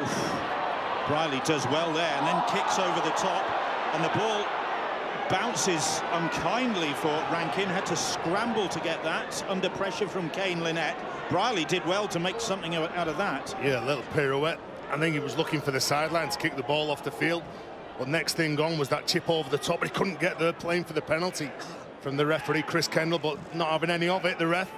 Oof. Briley does well there and then kicks over the top. And the ball bounces unkindly for Rankin. Had to scramble to get that under pressure from Kane Lynette. Briley did well to make something out of that. Yeah, a little pirouette. I think he was looking for the sideline to kick the ball off the field. But next thing on was that chip over the top. He couldn't get there, playing for the penalty from the referee, Chris Kendall, but not having any of it, the ref.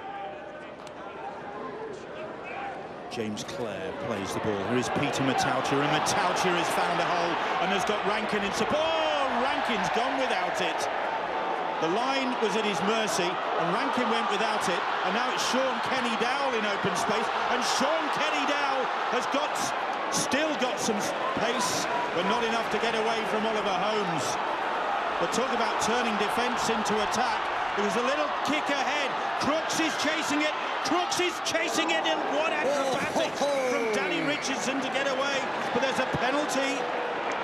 James Clare plays the ball. Here is Peter Matautia, and Matautia has found a hole and has got Rankin in support. Oh, Rankin's gone without it. The line was at his mercy, and Rankin went without it, and now it's Sean Kenny Dowell in open space, and Sean Kenny Dowell has got still got some pace, but not enough to get away from Oliver Holmes. But talk about turning defence into attack. It was a little kick ahead. Crooks is chasing it. Crooks is chasing it, and what acrobatics from Danny Richardson to get away. But there's a penalty,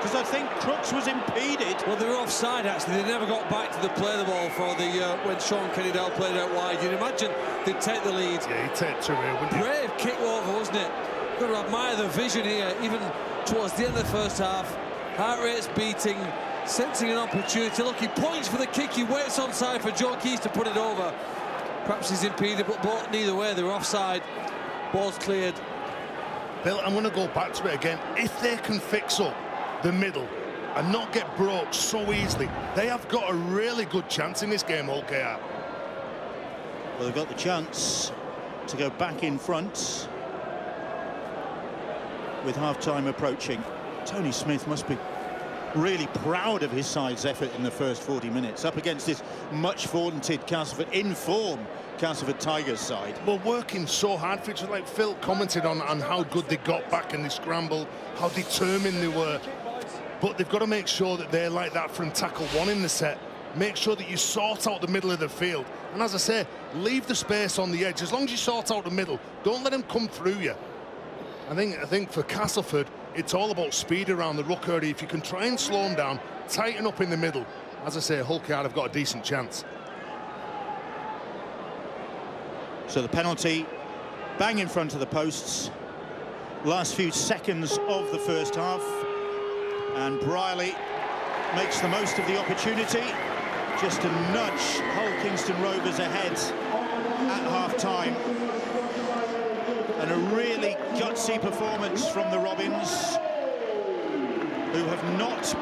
because I think Crooks was impeded. Well, they were offside, actually. They never got back to the play the ball for the when Sean Kennedy-Dale played out wide. You'd imagine they'd take the lead. Yeah, he'd take two here, wouldn't he? Brave kick over, wasn't it? Got to admire the vision here, even towards the end of the first half. Heart rate's beating, sensing an opportunity. Look, he points for the kick, he waits on side for Joe Keys to put it over. Perhaps he's impeded, but neither way, they were offside. Ball's cleared. Bill, I'm going to go back to it again. If they can fix up the middle and not get broke so easily, they have got a really good chance in this game, OKR. Well, they've got the chance to go back in front with half-time approaching. Tony Smith must be really proud of his side's effort in the first 40 minutes up against this much vaunted Castleford, in form Castleford Tigers side. Well, working so hard for each other, like Phil commented on how good they got back and they scrambled, how determined they were. But they've got to make sure that they're like that from tackle one in the set. Make sure that you sort out the middle of the field. And as I say, leave the space on the edge. As long as you sort out the middle, don't let them come through you. I think for Castleford, it's all about speed around the ruck area. If you can try and slow them down, tighten up in the middle, as I say, Hull KR have got a decent chance. So the penalty, bang in front of the posts. Last few seconds of the first half, and Briley makes the most of the opportunity just to nudge Hull Kingston Rovers ahead at half-time. And a really gutsy performance from the Robins, who have not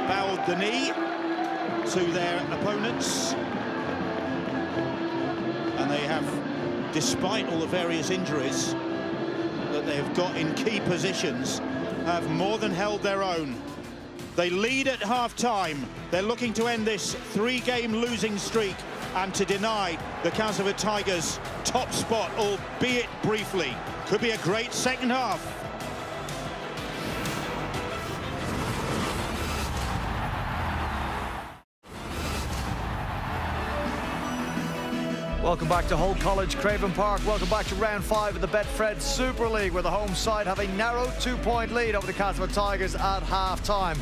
bowed the knee to their opponents. And they have, despite all the various injuries that they have got in key positions, have more than held their own. They lead at half-time. They're looking to end this three-game losing streak and to deny the Castleford Tigers top spot, albeit briefly. Could be a great second half. Welcome back to Hull College, Craven Park. Welcome back to round 5 of the Betfred Super League, where the home side have a narrow 2-point lead over the Castleford Tigers at half-time.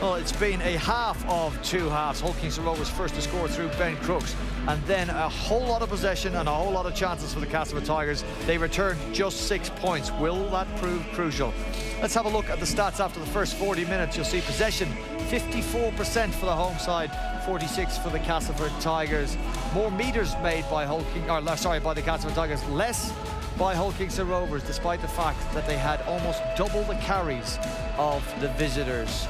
Well, it's been a half of two halves. Hull Kingston Rovers first to score through Ben Crooks, and then a whole lot of possession and a whole lot of chances for the Castleford Tigers. They returned just 6 points. Will that prove crucial? Let's have a look at the stats after the first 40 minutes. You'll see possession 54% for the home side, 46 for the Castleford Tigers. More meters made by by the Castleford Tigers, less by Hull Kingston Rovers, despite the fact that they had almost double the carries of the visitors.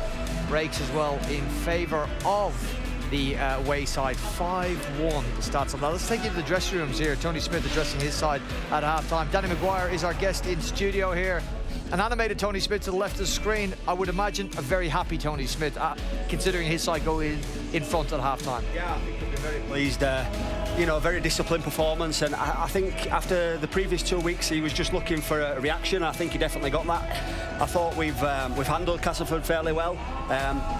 Breaks as well in favour of the away side, 5-1 the stats on that. Let's take you to the dressing rooms here. Tony Smith addressing his side at half-time. Danny Maguire is our guest in studio here. An animated Tony Smith to the left of the screen. I would imagine a very happy Tony Smith, considering his side going in front at half-time. Yeah, I think he'll be very pleased. You know, a very disciplined performance, and I think after the previous 2 weeks he was just looking for a reaction. I think he definitely got that. I thought we've handled Castleford fairly well.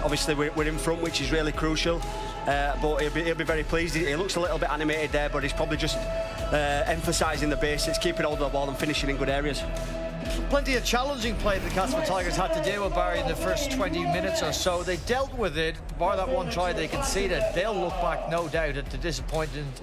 Obviously we're in front, which is really crucial, but he'll be very pleased. He looks a little bit animated there, but he's probably just emphasising the basics, keeping hold of the ball and finishing in good areas. Plenty of challenging play that the Castleford Tigers had to deal with, Barry, in the first 20 minutes or so. They dealt with it, bar that one try they conceded. They'll look back, no doubt, at the disappointment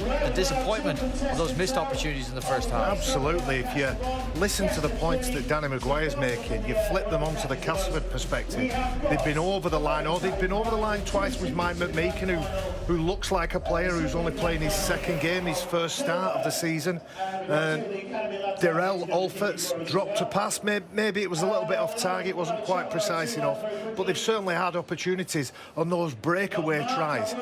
of those missed opportunities in the first half. Absolutely. If you listen to the points that Danny Maguire's making, you flip them onto the Castleford perspective. They've been over the line, or they've been over the line twice with Mike McMeekin, who looks like a player who's only playing his second game, his first start of the season. Darrell Alfort's dropped a pass. Maybe it was a little bit off target, wasn't quite precise enough, but they've certainly had opportunities on those breakaway tries.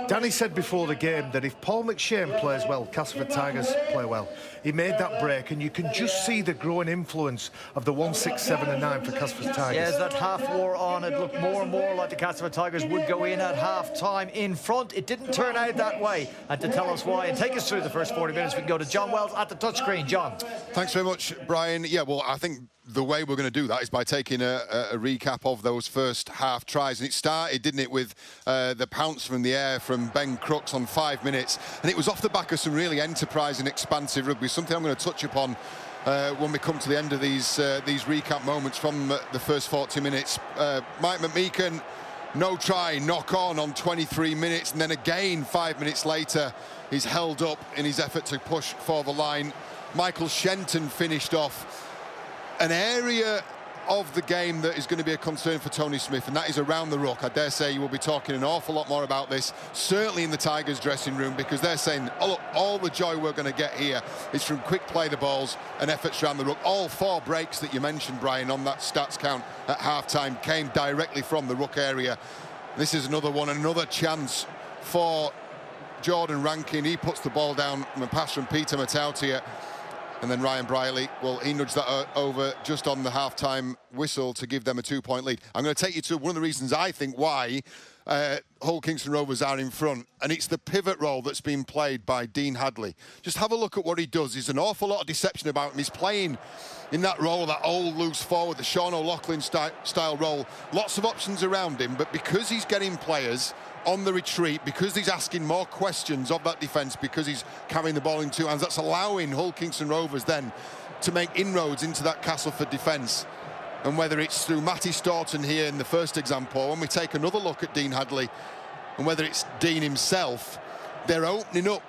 Danny said before the game that if Paul McShane plays well, Castleford Tigers play well. He made that break, and you can just see the growing influence of the 1, 6, 7 and 9 for Castleford Tigers. Yeah, as that half wore on, it looked more and more like the Castleford Tigers would go in at half-time in front. It didn't turn out that way. And to tell us why and take us through the first 40 minutes, we can go to John Wells at the touchscreen. John. Thanks very much, Brian. Yeah, well, I think the way we're going to do that is by taking a recap of those first half tries. And it started, didn't it, with the pounce from the air from Ben Crooks on 5 minutes. And it was off the back of some really enterprising, expansive rugby, something I'm going to touch upon when we come to the end of these recap moments from the first 40 minutes. Mike McMeekan, no try, knock on 23 minutes. And then again, 5 minutes later, he's held up in his effort to push for the line. Michael Shenton finished off an area of the game that is going to be a concern for Tony Smith, and that is around the ruck. I dare say you will be talking an awful lot more about this, certainly in the Tigers dressing room, because they're saying, oh, look, all the joy we're going to get here is from quick play the balls and efforts around the ruck. All 4 breaks that you mentioned, Brian, on that stats count at half-time came directly from the ruck area. This is another one, another chance for Jordan Rankin. He puts the ball down from a pass from Peter Matautia. And then Ryan Briley, well, he nudged that over just on the half-time whistle to give them a 2-point lead. I'm going to take you to one of the reasons I think why Hull Kingston Rovers are in front, and it's the pivot role that's been played by Dean Hadley. Just have a look at what he does. There's an awful lot of deception about him. He's playing in that role, that old loose forward, the Sean O'Loughlin style role. Lots of options around him, but because he's getting players on the retreat, because he's asking more questions of that defence, because he's carrying the ball in 2 hands, that's allowing Hull Kingston Rovers then to make inroads into that Castleford defence. And whether it's through Matty Staunton here in the first example, when we take another look at Dean Hadley, and whether it's Dean himself, they're opening up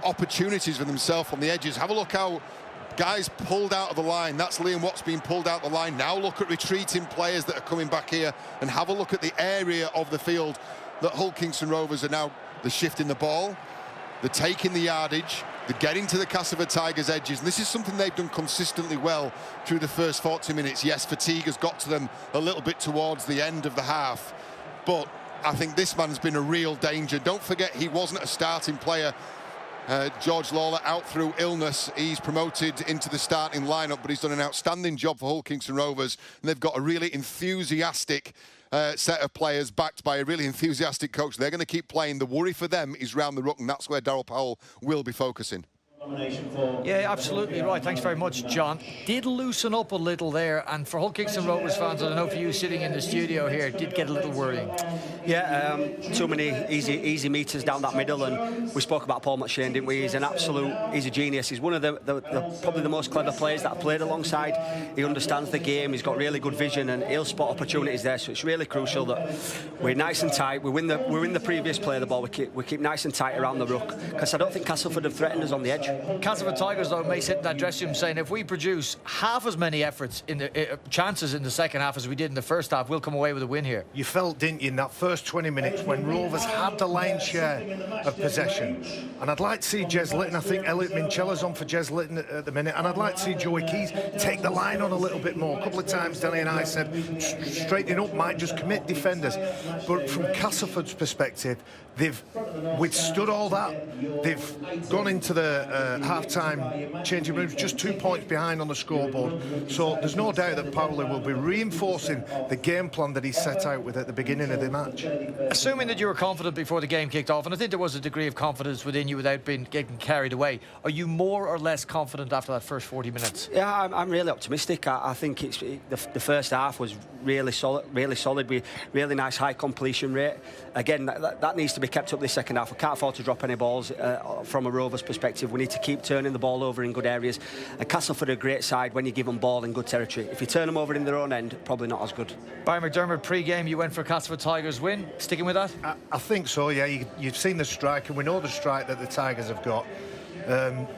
opportunities for themselves on the edges. Have a look how guys pulled out of the line. That's Liam Watts being pulled out of the line. Now look at retreating players that are coming back here, and have a look at the area of the field that Hull Kingston Rovers are now. They're shifting the ball, they're taking the yardage, they're getting to the Castleford Tigers' edges, and this is something they've done consistently well through the first 40 minutes. Yes, fatigue has got to them a little bit towards the end of the half, but I think this man's been a real danger. Don't forget, he wasn't a starting player. George Lawler out through illness. He's promoted into the starting lineup, but he's done an outstanding job for Hull Kingston Rovers, and they've got a really enthusiastic set of players backed by a really enthusiastic coach. They're going to keep playing. The worry for them is round the ruck, and that's where Darryl Powell will be focusing. Yeah, absolutely right. Thanks very much, John. Did loosen up a little there, and for Hull Kingston Rovers fans, and I know for you sitting in the studio here, did get a little worrying. Yeah, too many easy meters down that middle, and we spoke about Paul McShane, didn't we? He's a genius. He's one of the probably the most clever players that I've played alongside. He understands the game, he's got really good vision, and he'll spot opportunities there, so it's really crucial that we're nice and tight. We win the previous play of the ball, we keep nice and tight around the ruck, because I don't think Castleford have threatened us on the edge. Castleford Tigers, though, may sit in that dressing room saying if we produce half as many efforts in the chances in the second half as we did in the first half, we'll come away with a win here. You felt, didn't you, in that first 20 minutes when Rovers had the lion's share of possession. And I'd like to see Jez Litton. I think Elliot Minchella's on for Jez Litton at the minute, and I'd like to see Joey Keys take the line on a little bit more. A couple of times Danny and I said straightening up might just commit defenders, but from Castleford's perspective, they've withstood all that. They've gone into the half-time changing rooms just 2 points behind on the scoreboard, so there's no doubt that Paolo will be reinforcing the game plan that he set out with at the beginning of the match. Assuming that you were confident before the game kicked off, and I think there was a degree of confidence within you without getting carried away, are you more or less confident after that first 40 minutes? Yeah, I'm really optimistic. I think the first half was really solid. We really nice high completion rate. Again, that needs to be kept up this second half. We can't afford to drop any balls from a Rovers perspective. We need to keep turning the ball over in good areas. And Castleford are a great side when you give them ball in good territory. If you turn them over in their own end, probably not as good. Barry McDermott, pre-game, you went for Castleford Tigers win. Sticking with that? I think so, yeah. You've seen the strike, and we know the strike that the Tigers have got.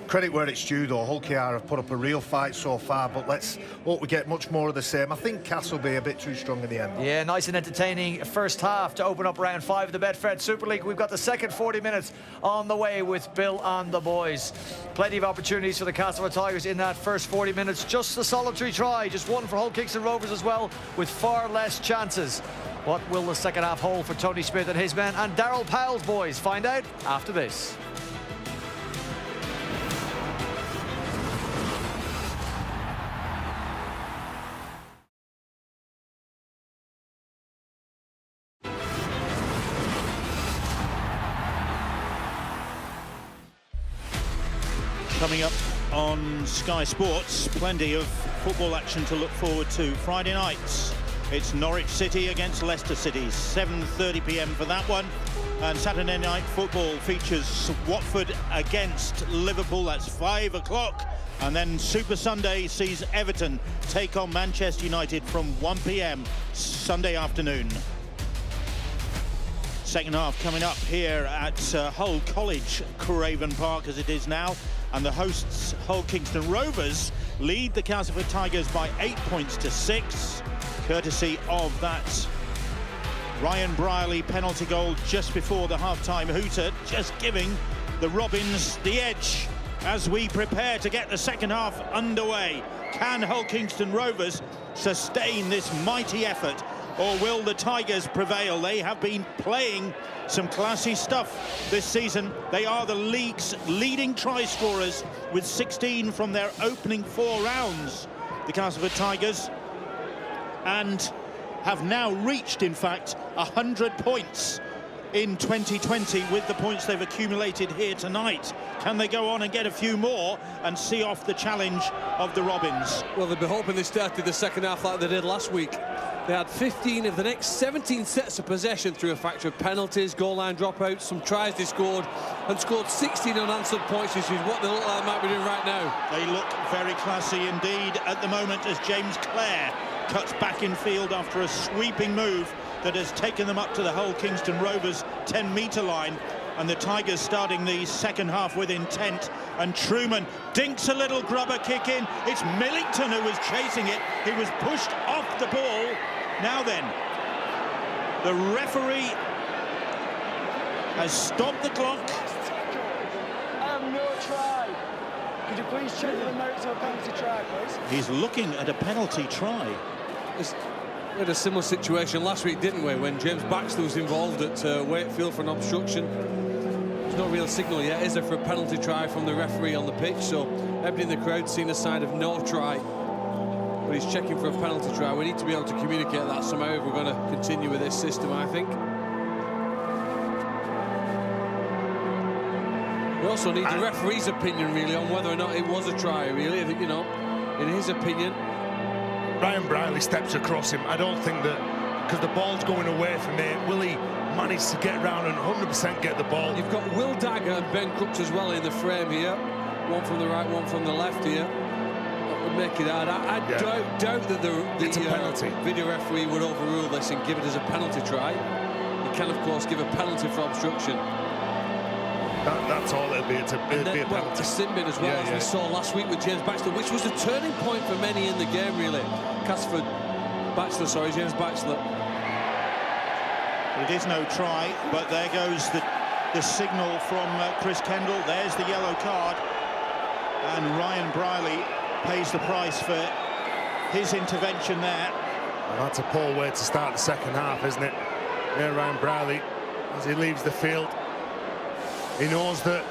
Credit where it's due, though. Hull KR have put up a real fight so far, but let's hope we get much more of the same. I think Cass will be a bit too strong in the end. Yeah, nice and entertaining first half to open up round 5 of the Betfred Super League. We've got the second 40 minutes on the way with Bill and the boys. Plenty of opportunities for the Castleford Tigers in that first 40 minutes. Just a solitary try, just one for Hull Kingston Rovers as well, with far less chances. What will the second half hold for Tony Smith and his men? And Daryl Powell's boys? Find out after this. Coming up on Sky Sports, plenty of football action to look forward to. Friday nights, it's Norwich City against Leicester City, 7:30 p.m. for that one. And Saturday night football features Watford against Liverpool, that's 5 o'clock. And then Super Sunday sees Everton take on Manchester United from 1 p.m. Sunday afternoon. Second half coming up here at Hull College, Craven Park as it is now. And the hosts, Hull Kingston Rovers, lead the Castleford Tigers by 8 points to 6, courtesy of that Ryan Brierley penalty goal just before the half-time hooter, just giving the Robins the edge as we prepare to get the second half underway. Can Hull Kingston Rovers sustain this mighty effort, or will the Tigers prevail? They have been playing some classy stuff this season. They are the league's leading try scorers with 16 from their opening 4 rounds, the Castleford Tigers, and have now reached, in fact, 100 points in 2020 with the points they've accumulated here tonight. Can they go on and get a few more and see off the challenge of the Robins? Well, they'd be hoping they started the second half like they did last week. They had 15 of the next 17 sets of possession through a factor of penalties, goal line dropouts, some tries they scored, and scored 16 unanswered points, which is what they look like they might be doing right now. They look very classy indeed at the moment as James Clare cuts back in field after a sweeping move that has taken them up to the Hull Kingston Rovers 10-metre line. And the Tigers starting the second half with intent. And Truman dinks a little grubber kick in. It's Millington who was chasing it. He was pushed off the ball. Now then, the referee has stopped the clock. No try. Could you please check the merits of a penalty try, please? He's looking at a penalty try. We had a similar situation last week, didn't we, when James Baxter was involved at Wakefield for an obstruction. There's no real signal yet, is there, for a penalty try from the referee on the pitch, so everybody in the crowd seen a side of no try. But he's checking for a penalty try. We need to be able to communicate that somehow if we're going to continue with this system, I think. We also need the referee's opinion, really, on whether or not it was a try, really. You know, in his opinion. Ryan Brierley steps across him. I don't think that, because the ball's going away from him, will he manage to get round and 100% get the ball? You've got Will Dagger and Ben Crooks as well in the frame here. One from the right, one from the left here. That would make it hard. I doubt that the video referee would overrule this and give it as a penalty try. He can, of course, give a penalty for obstruction. That's all it'll be. It'll be a penalty. A sin bin as well, as we saw last week with James Baxter, which was a turning point for many in the game, really. James Baxter. It is no try, but there goes the signal from Chris Kendall. There's the yellow card, and Ryan Brierley pays the price for his intervention there. Well, that's a poor way to start the second half, isn't it? Yeah, Ryan Brierley, as he leaves the field, he knows that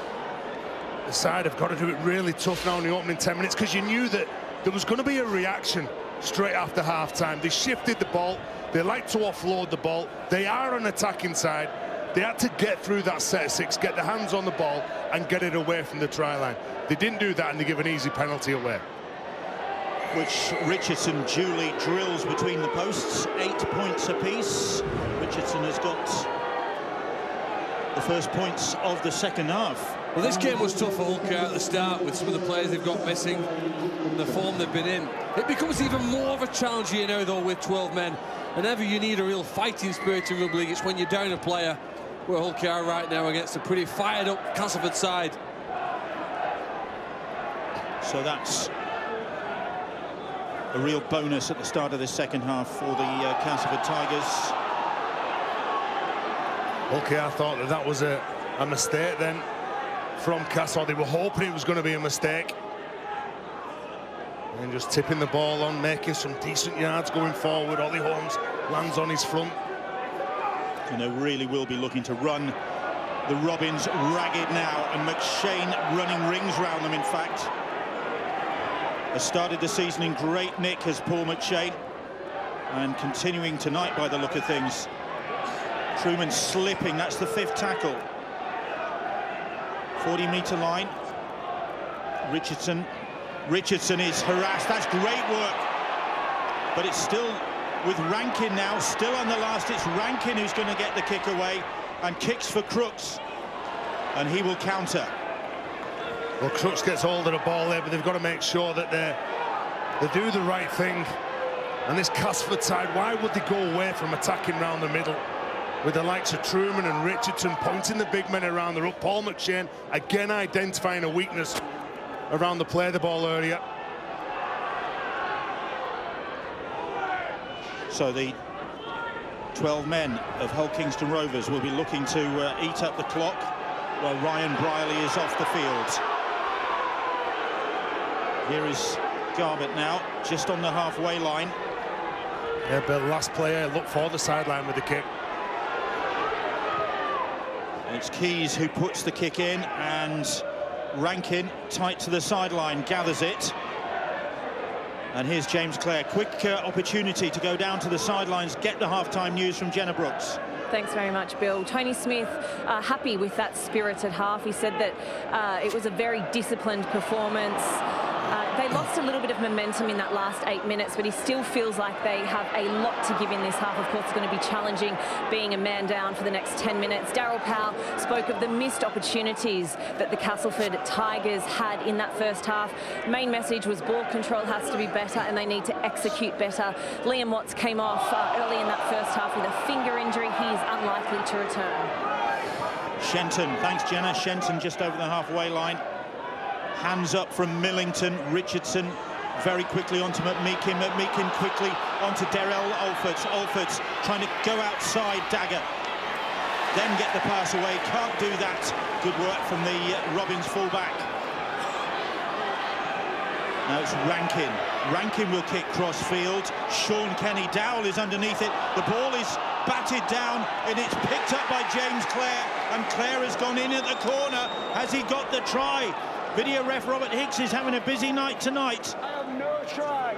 the side have got to do it really tough now in the opening 10 minutes, because you knew that there was going to be a reaction straight after half-time. They shifted the ball. They like to offload the ball. They are an attacking side. They had to get through that set of 6, get their hands on the ball and get it away from the try line. They didn't do that, and they give an easy penalty away. Which Richardson duly drills between the posts, 8 points apiece. Richardson has got the first points of the second half. Well, this game was tough for Hull at the start with some of the players they've got missing and the form they've been in. It becomes even more of a challenge here now, though, with 12 men. Whenever you need a real fighting spirit in rugby league, it's when you're down a player, where Hull are right now against a pretty fired-up Castleford side. So that's a real bonus at the start of the second half for the Castleford Tigers. Okay, I thought that was a mistake then from Castle. They were hoping it was going to be a mistake. And just tipping the ball on, making some decent yards going forward. Ollie Holmes lands on his front. And they really will be looking to run the Robins ragged now, and McShane running rings round them, in fact. Has started the season in great nick as Paul McShane, and continuing tonight by the look of things. Truman slipping, that's the 5th tackle. 40-metre line. Richardson is harassed, that's great work. But it's still with Rankin now, still on the last. It's Rankin who's going to get the kick away, and kicks for Crooks, and he will counter. Well, Crooks gets hold of the ball there, but they've got to make sure that they do the right thing. And this Castleford side, why would they go away from attacking round the middle with the likes of Truman and Richardson pointing the big men around the ruck? Paul McShane again identifying a weakness around the play of the ball earlier. So the 12 men of Hull Kingston Rovers will be looking to eat up the clock while Ryan Briley is off the field. Here is Garbutt now, just on the halfway line. Yeah, but last player look for the sideline with the kick. And it's Keys who puts the kick in, and Rankin tight to the sideline gathers it. And here's James Clare. Quick opportunity to go down to the sidelines, get the half-time news from Jenna Brooks. Thanks very much, Bill. Tony Smith happy with that spirited half. He said that it was a very disciplined performance. They lost a little bit of momentum in that last 8 minutes, but he still feels like they have a lot to give in this half. Of course, it's going to be challenging being a man down for the next 10 minutes. Darryl Powell spoke of the missed opportunities that the Castleford Tigers had in that first half. Main message was ball control has to be better, and they need to execute better. Liam Watts came off early in that first half with a finger injury. He is unlikely to return. Shenton, thanks Jenna. Shenton just over the halfway line. Hands up from Millington. Richardson very quickly onto McMeekin. McMeekin quickly onto Darrell Alfords. Alfords trying to go outside. Dagger. Then get the pass away. Can't do that. Good work from the Robins fullback. Now it's Rankin. Rankin will kick cross-field. Sean Kenny Dowell is underneath it. The ball is batted down, and it's picked up by James Clare. And Clare has gone in at the corner. Has he got the try? Video ref Robert Hicks is having a busy night tonight. I have no try.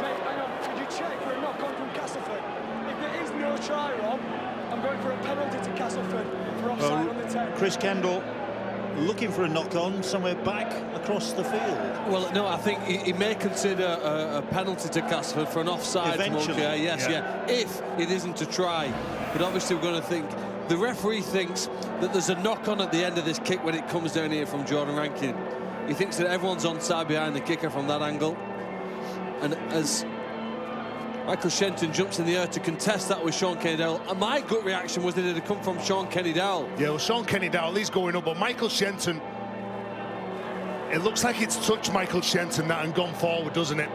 Mate, hang on, could you check for a knock-on from Castleford? If there is no try, Rob, I'm going for a penalty to Castleford for offside on the 10. Chris Kendall looking for a knock-on somewhere back across the field. Well, no, I think he may consider a penalty to Castleford for an offside. Eventually. Yes, if it isn't a try. But obviously we're going to think, the referee thinks that there's a knock-on at the end of this kick when it comes down here from Jordan Rankin. He thinks that everyone's onside behind the kicker from that angle. And as Michael Shenton jumps in the air to contest that with Sean Kenny Dowell, and my gut reaction was that it had come from Sean Kenny Dowell. Yeah, well, Sean Kenny Dowell, he's going up, but Michael Shenton, it looks like it's touched Michael Shenton that and gone forward, doesn't it?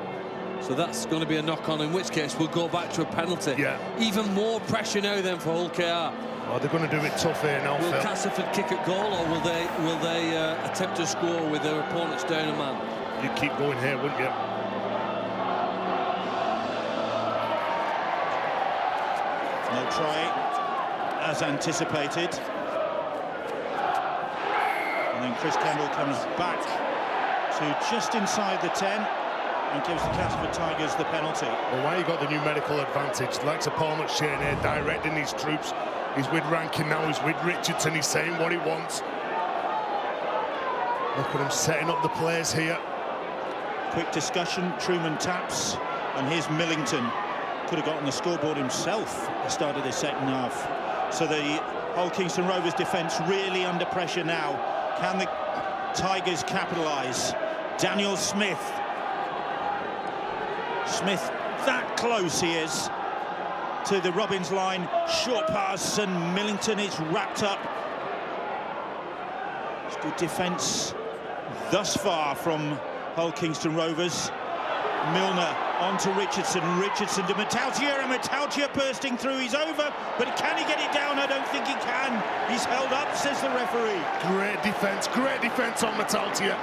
So that's going to be a knock-on, in which case we'll go back to a penalty. Yeah. Even more pressure now then for Hull KR. Oh, they're going to do it tough here now, Will Phil. Castleford kick at goal, or will they attempt to score with their opponents down a man? You'd keep going here, wouldn't you? No try, as anticipated. And then Chris Kendall comes back to just inside the 10 and gives the Castleford Tigers the penalty. Well, why you got the numerical advantage? Likes of Paul McShane here, directing his troops. He's with Rankin now, he's with Richardson, he's saying what he wants. Look at him setting up the plays here. Quick discussion, Truman taps, and here's Millington. Could have gotten the scoreboard himself at the start of the second half. So the Hull Kingston Rovers defence really under pressure now. Can the Tigers capitalise? Daniel Smith. Smith, that close he is to the Robins line. Short pass, and Millington is wrapped up. It's good defence thus far from Hull Kingston Rovers. Milner onto Richardson. Richardson to Metaltier, and Metaltier bursting through. He's over, but can he get it down? I don't think he can. He's held up, says the referee. Great defence on Metaltier.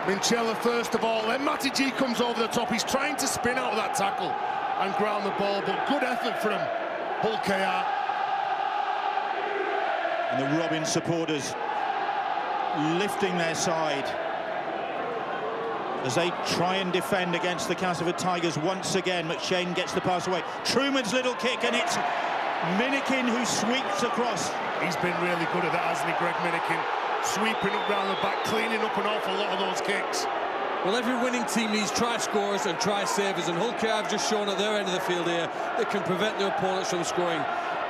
Minchella first of all, then Matty G comes over the top. He's trying to spin out of that tackle and ground the ball, but good effort from Hull KR. And the Robin supporters lifting their side as they try and defend against the Castleford Tigers once again. McShane gets the pass away. Truman's little kick, and it's Minikin who sweeps across. He's been really good at that, hasn't he, Greg Minikin? Sweeping up round the back, cleaning up an awful lot of those kicks. Well, every winning team needs try scorers and try savers, and Hull KR have just shown at their end of the field here they can prevent their opponents from scoring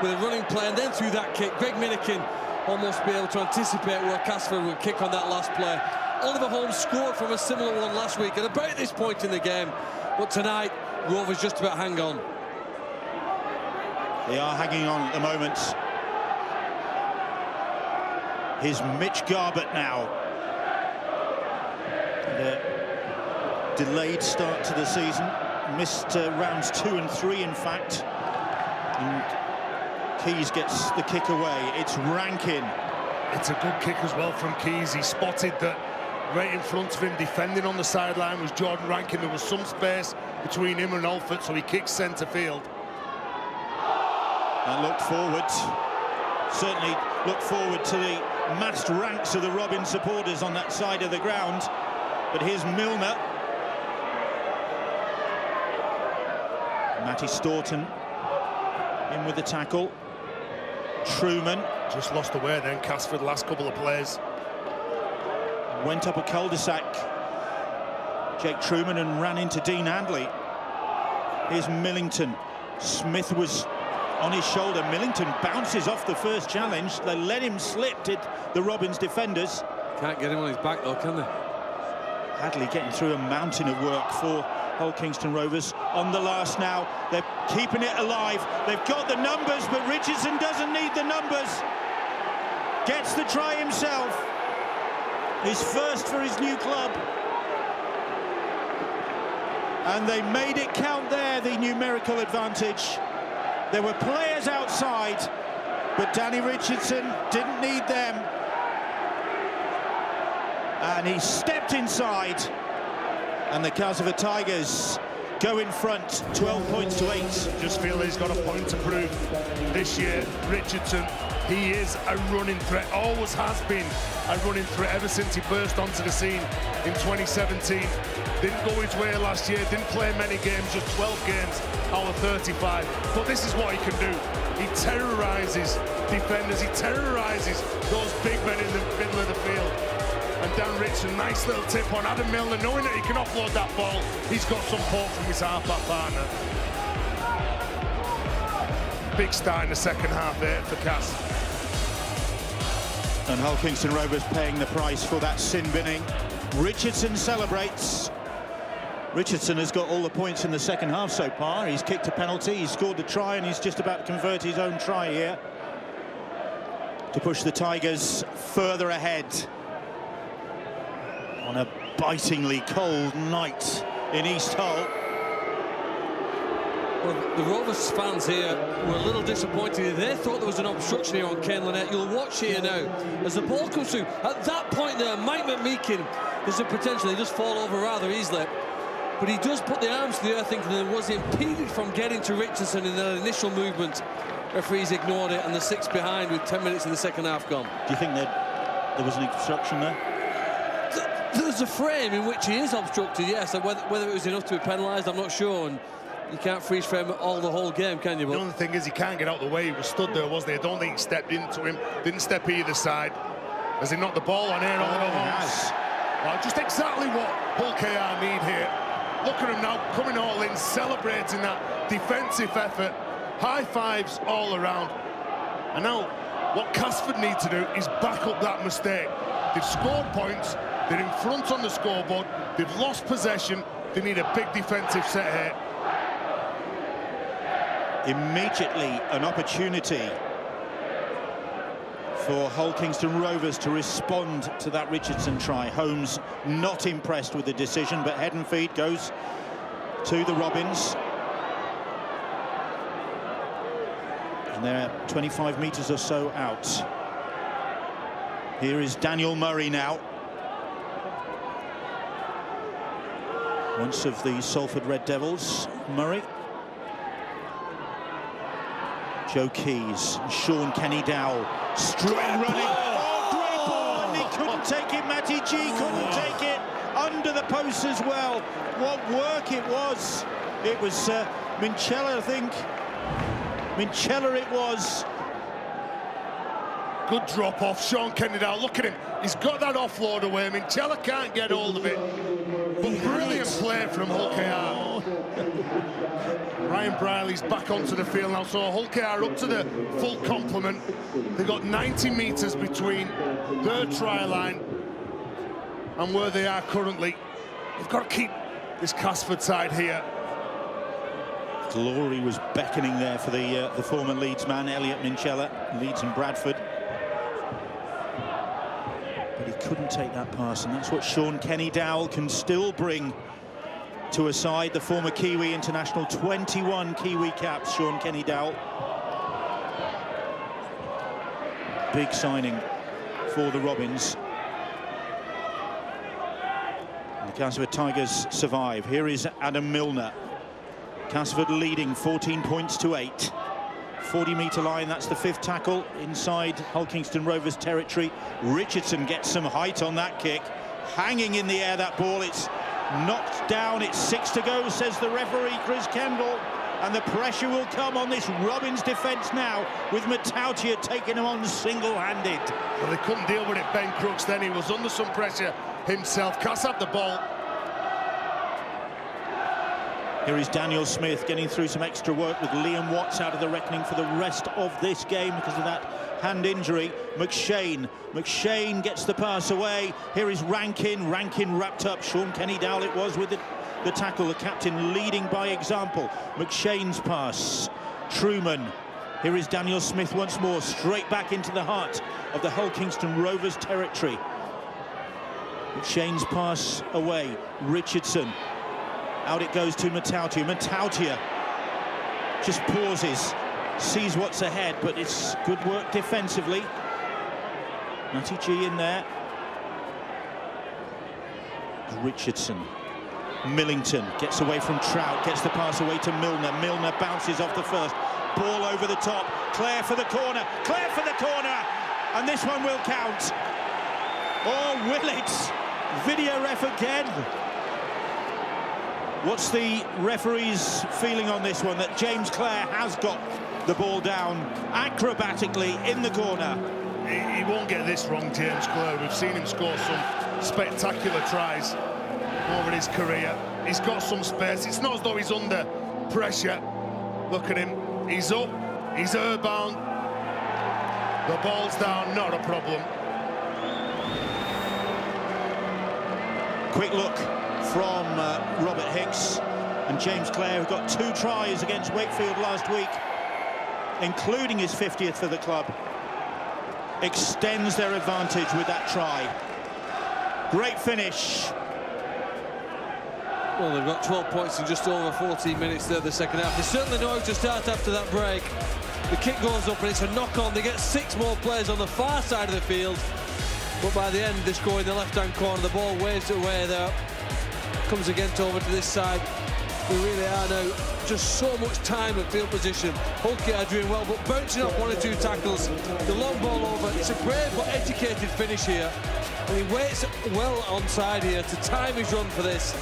with a running play, and then through that kick, Greg Minikin almost be able to anticipate where Castleford would kick on that last play. Oliver Holmes scored from a similar one last week at about this point in the game, but tonight Rovers just about hang on. They are hanging on at the moment. Here's Mitch Garbutt now. The delayed start to the season. Missed rounds 2 and 3, in fact. And Keys gets the kick away. It's Rankin. It's a good kick as well from Keys. He spotted that right in front of him, defending on the sideline, was Jordan Rankin. There was some space between him and Alford, so he kicks centre field. And looked forward. Certainly looked forward to the massed ranks of the Robin supporters on that side of the ground. But here's Milner. Matty Staunton in with the tackle. Truman just lost away then, Castleford, last couple of plays. Went up a cul-de-sac, Jake Truman, and ran into Dean Handley. Here's Millington. Smith was on his shoulder. Millington bounces off the first challenge. They let him slip, did the Robins defenders. Can't get him on his back though, can they? Hadley getting through a mountain of work for Hull Kingston Rovers. On the last now, they're keeping it alive. They've got the numbers, but Richardson doesn't need the numbers. Gets the try himself. His first for his new club. And they made it count there, the numerical advantage. There were players outside, but Danny Richardson didn't need them. And he stepped inside, and the Castleford Tigers go in front, 12 points to 8. Just feel he's got a point to prove this year. Richardson, he is a running threat, always has been a running threat ever since he burst onto the scene in 2017. Didn't go his way last year, didn't play many games, just 12 games out of 35. But this is what he can do. He terrorises defenders, he terrorises those big men in the middle of the field. And Dan Richardson, nice little tip on Adam Milner, knowing that he can offload that ball. He's got some support from his half-back partner. Big start in the second half there for Cass. And Hull Kingston Rovers paying the price for that sin binning. Richardson celebrates. Richardson has got all the points in the second half so far. He's kicked a penalty, he's scored the try, and he's just about to convert his own try here to push the Tigers further ahead on a bitingly cold night in East Hull. Well, the Rovers fans here were a little disappointed. They thought there was an obstruction here on Kane Lynette. You'll watch here now as the ball comes through. At that point there, Mike McMeekin, there's a potential he does fall over rather easily, but he does put the arms to the earth, thinking that was impeded from getting to Richardson in that initial movement. Referees ignored it, and the 6 behind with 10 minutes in the second half gone. Do you think that there was an obstruction there? There's a frame in which he is obstructed, yes. Whether it was enough to be penalised, I'm not sure. And you can't freeze frame it all the whole game, can you? But the only thing is he can't get out the way. He was stood there, wasn't he? I don't think he stepped into him. Didn't step either side. Has he knocked the ball on here? Well, just exactly what Hull KR need here. Look at him now, coming all in, celebrating that defensive effort. High fives all around. And now what Castleford need to do is back up that mistake. They've scored points. They're in front on the scoreboard. They've lost possession. They need a big defensive set here. Immediately an opportunity for Hull Kingston Rovers to respond to that Richardson try. Holmes not impressed with the decision, but head and feet goes to the Robins. And they're 25 metres or so out. Here is Daniel Murray now. Once of the Salford Red Devils, Murray. Joe Keys, Sean Kenny-Dowell, strong running. Oh, great ball, and he couldn't take it. Matty G couldn't take it. Under the post as well. What work it was. It was Minchella, I think. Minchella it was. Good drop off, Sean Kenny-Dowell. Look at him. He's got that offload away. Minchella can't get hold of it. But brilliant play from Hull KR. Ryan Briley's back onto the field now, so Hull KR up to the full complement. They've got 90 metres between their try line and where they are currently. They've got to keep this Castleford side here. Glory was beckoning there for the former Leeds man, Elliot Minchella, Leeds and Bradford. But he couldn't take that pass, and that's what Sean Kenny-Dowell can still bring to a side. The former Kiwi international, 21 Kiwi caps, Sean Kenny-Dowell. Big signing for the Robins. And the Castleford Tigers survive. Here is Adam Milner. Castleford leading 14 points to 8. 40-metre line, that's the 5th tackle inside Hull Kingston Rovers territory. Richardson gets some height on that kick. Hanging in the air, that ball. It's knocked down. It's 6 to go, says the referee, Chris Kendall. And the pressure will come on this Robins defence now, with Matautia taking him on single-handed. Well, they couldn't deal with it, Ben Crooks, then. He was under some pressure himself. Cass had the ball. Here is Daniel Smith getting through some extra work with Liam Watts out of the reckoning for the rest of this game because of that hand injury. McShane gets the pass away. Here is Rankin wrapped up. Sean Kenny-Dowell it was with the tackle, the captain leading by example. McShane's pass, Truman. Here is Daniel Smith once more, straight back into the heart of the Hull Kingston Rovers territory. McShane's pass away, Richardson. Out it goes to Matautia. Matautia just pauses, sees what's ahead, but it's good work defensively. Matty G in there. Richardson. Millington gets away from Trout, gets the pass away to Milner. Milner bounces off the first. Ball over the top. Clare for the corner. Clare for the corner. And this one will count. Oh, will it? Video ref again. What's the referee's feeling on this one? That James Clare has got the ball down acrobatically in the corner. He won't get this wrong, James Clare. We've seen him score some spectacular tries over his career. He's got some space. It's not as though he's under pressure. Look at him. He's up. He's airbound. The ball's down. Not a problem. Quick look from Robert Hicks and James Clare, who got 2 tries against Wakefield last week, including his 50th for the club. Extends their advantage with that try. Great finish. Well, they've got 12 points in just over 14 minutes there, the second half. They certainly know how to start after that break. The kick goes up and it's a knock-on. They get 6 more players on the far side of the field. But by the end, they score in the left-hand corner. The ball waves it away there. Comes again over to this side. We really are now just so much time at field position. Hull KR are doing well, but bouncing off 1 or 2 tackles. The long ball over. It's a brave but educated finish here. And he waits well onside here to time his run for this.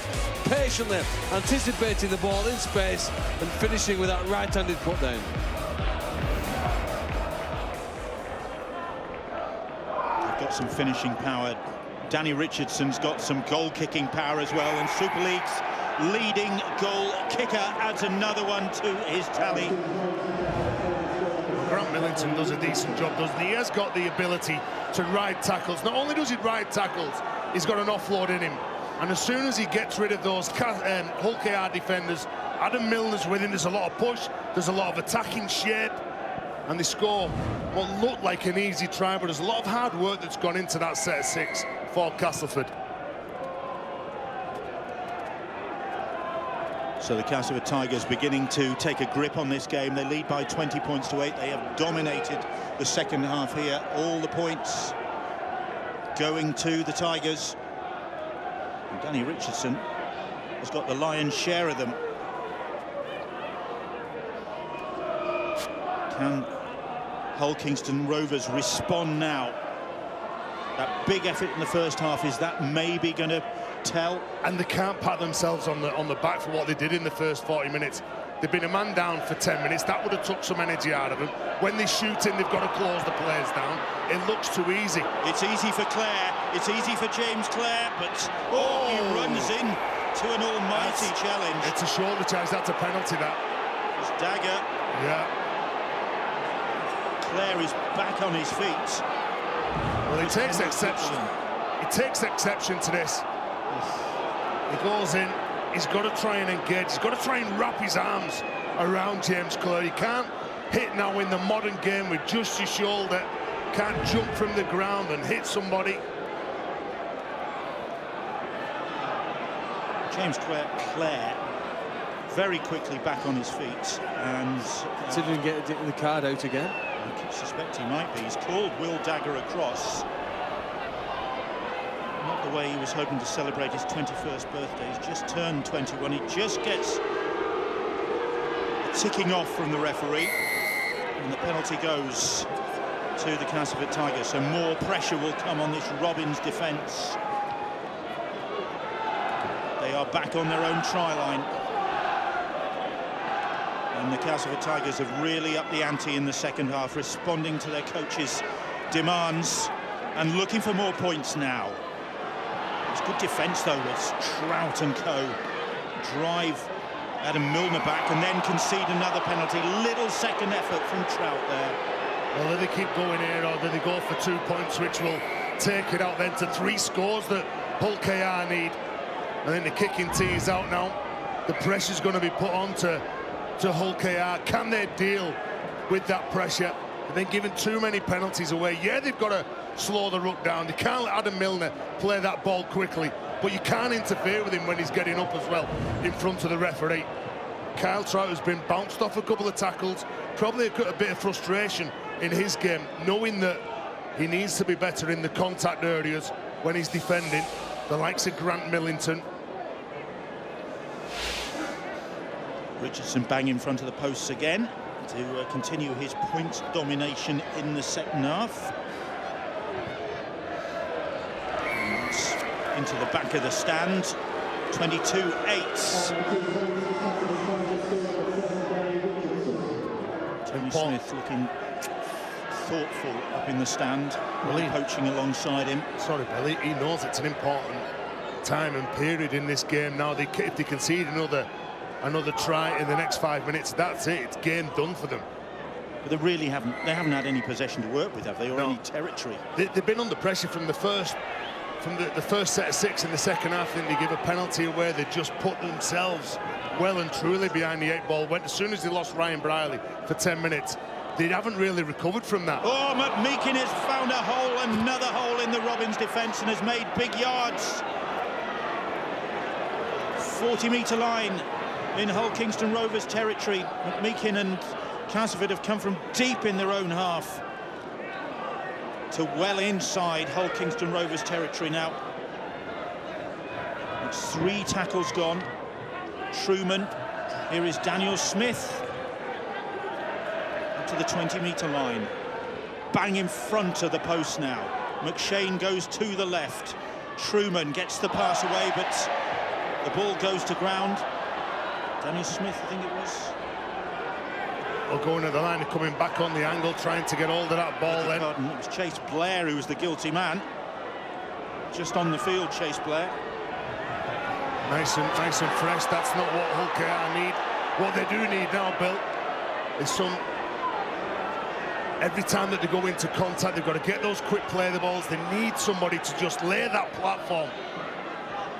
Patiently anticipating the ball in space and finishing with that right-handed put down. They've got some finishing power. Danny Richardson's got some goal-kicking power as well, and Super League's leading goal kicker adds another one to his tally. Grant Millington does a decent job, doesn't he? He has got the ability to ride tackles. Not only does he ride tackles, he's got an offload in him. And as soon as he gets rid of those Hull KR defenders, Adam Milner's with him. There's a lot of push, there's a lot of attacking shape, and they score what looked like an easy try, but there's a lot of hard work that's gone into that set of 6 for Castleford. So the Castleford Tigers beginning to take a grip on this game. They lead by 20 points to 8. They have dominated the second half here. All the points going to the Tigers. And Danny Richardson has got the lion's share of them. Can Hull Kingston Rovers respond now? That big effort in the first half, is that maybe going to tell? And they can't pat themselves on the back for what they did in the first 40 minutes. They've been a man down for 10 minutes. That would have took some energy out of them. When they shoot in, they've got to close the players down. It looks too easy. It's easy for Clare. It's easy for James Clare, but he runs in to an almighty challenge. It's a shoulder charge. That's a penalty, that. It's Dagger. Yeah. Clare is back on his feet. Well, he takes exception. He takes exception to this. He goes in. He's got to try and engage. He's got to try and wrap his arms around James Clare. He can't hit now in the modern game with just his shoulder. Can't jump from the ground and hit somebody. James Clare very quickly back on his feet, and didn't get the card out again. I suspect he might be. He's called Will Dagger across. Not the way he was hoping to celebrate his 21st birthday. He's just turned 21. He just gets a ticking off from the referee, and the penalty goes to the Castleford Tigers. So more pressure will come on this Robins defence. They are back on their own try line. And the Castleford Tigers have really upped the ante in the second half, responding to their coach's demands and looking for more points now. It's good defence, though, as Trout and co drive Adam Milner back and then concede another penalty. Little second effort from Trout there. Well, do they keep going here, or do they go for 2 points, which will take it out then to 3 scores that Hull KR need? And then the kicking tee is out now. The pressure's going to be put on to Hull KR. Can they deal with that pressure? They've been given too many penalties away. Yeah, they've got to slow the ruck down. They can't let Adam Milner play that ball quickly, but you can't interfere with him when he's getting up as well in front of the referee. Kyle Trout has been bounced off a couple of tackles. Probably got a bit of frustration in his game, knowing that he needs to be better in the contact areas when he's defending. The likes of Grant Millington. Richardson bang in front of the posts again to continue his points domination in the second half. And into the back of the stand, 22-8. Tony Smith looking thoughtful up in the stand, really poaching alongside him. Sorry, Billy, he knows it's an important time and period in this game now. If they concede another try in the next 5 minutes, that's it. It's game done for them. But they really haven't had any possession to work with, have they, or any territory? They've been under pressure from the first set of 6 in the second half. Then they give a penalty away. They just put themselves well and truly behind the 8 ball. As soon as they lost Ryan Brierley for 10 minutes, they haven't really recovered from that. Oh, McMeekin has found a hole, another hole in the Robins defence, and has made big yards. 40-metre line in Hull Kingston Rovers territory. McMeekin and Castleford have come from deep in their own half to well inside Hull Kingston Rovers territory now. It's 3 tackles gone. Truman. Here is Daniel Smith up to the 20-metre line. Bang in front of the post now. McShane goes to the left. Truman gets the pass away, but the ball goes to ground. Daniel Smith, I think it was. Well, going at the line and coming back on the angle, trying to get hold of that ball then. Pardon, it was Chase Blair who was the guilty man. Just on the field, Chase Blair. Nice and fresh. That's not what Hull KR need. What they do need now, Bill, is every time that they go into contact, they've got to get those quick play the balls. They need somebody to just lay that platform.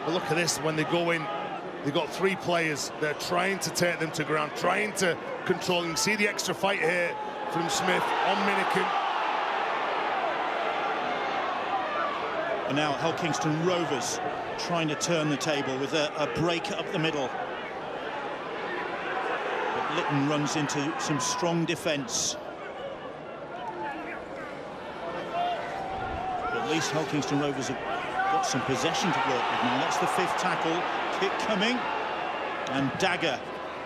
But look at this, when they go in, they've got 3 players. They're trying to take them to ground, trying to control them. See the extra fight here from Smith on Minikin. And now Hull Kingston Rovers trying to turn the table with a break up the middle. But Lytton runs into some strong defence. But at least Hull Kingston Rovers have got some possession to work with now. That's the 5th tackle. Kick coming. And Dagger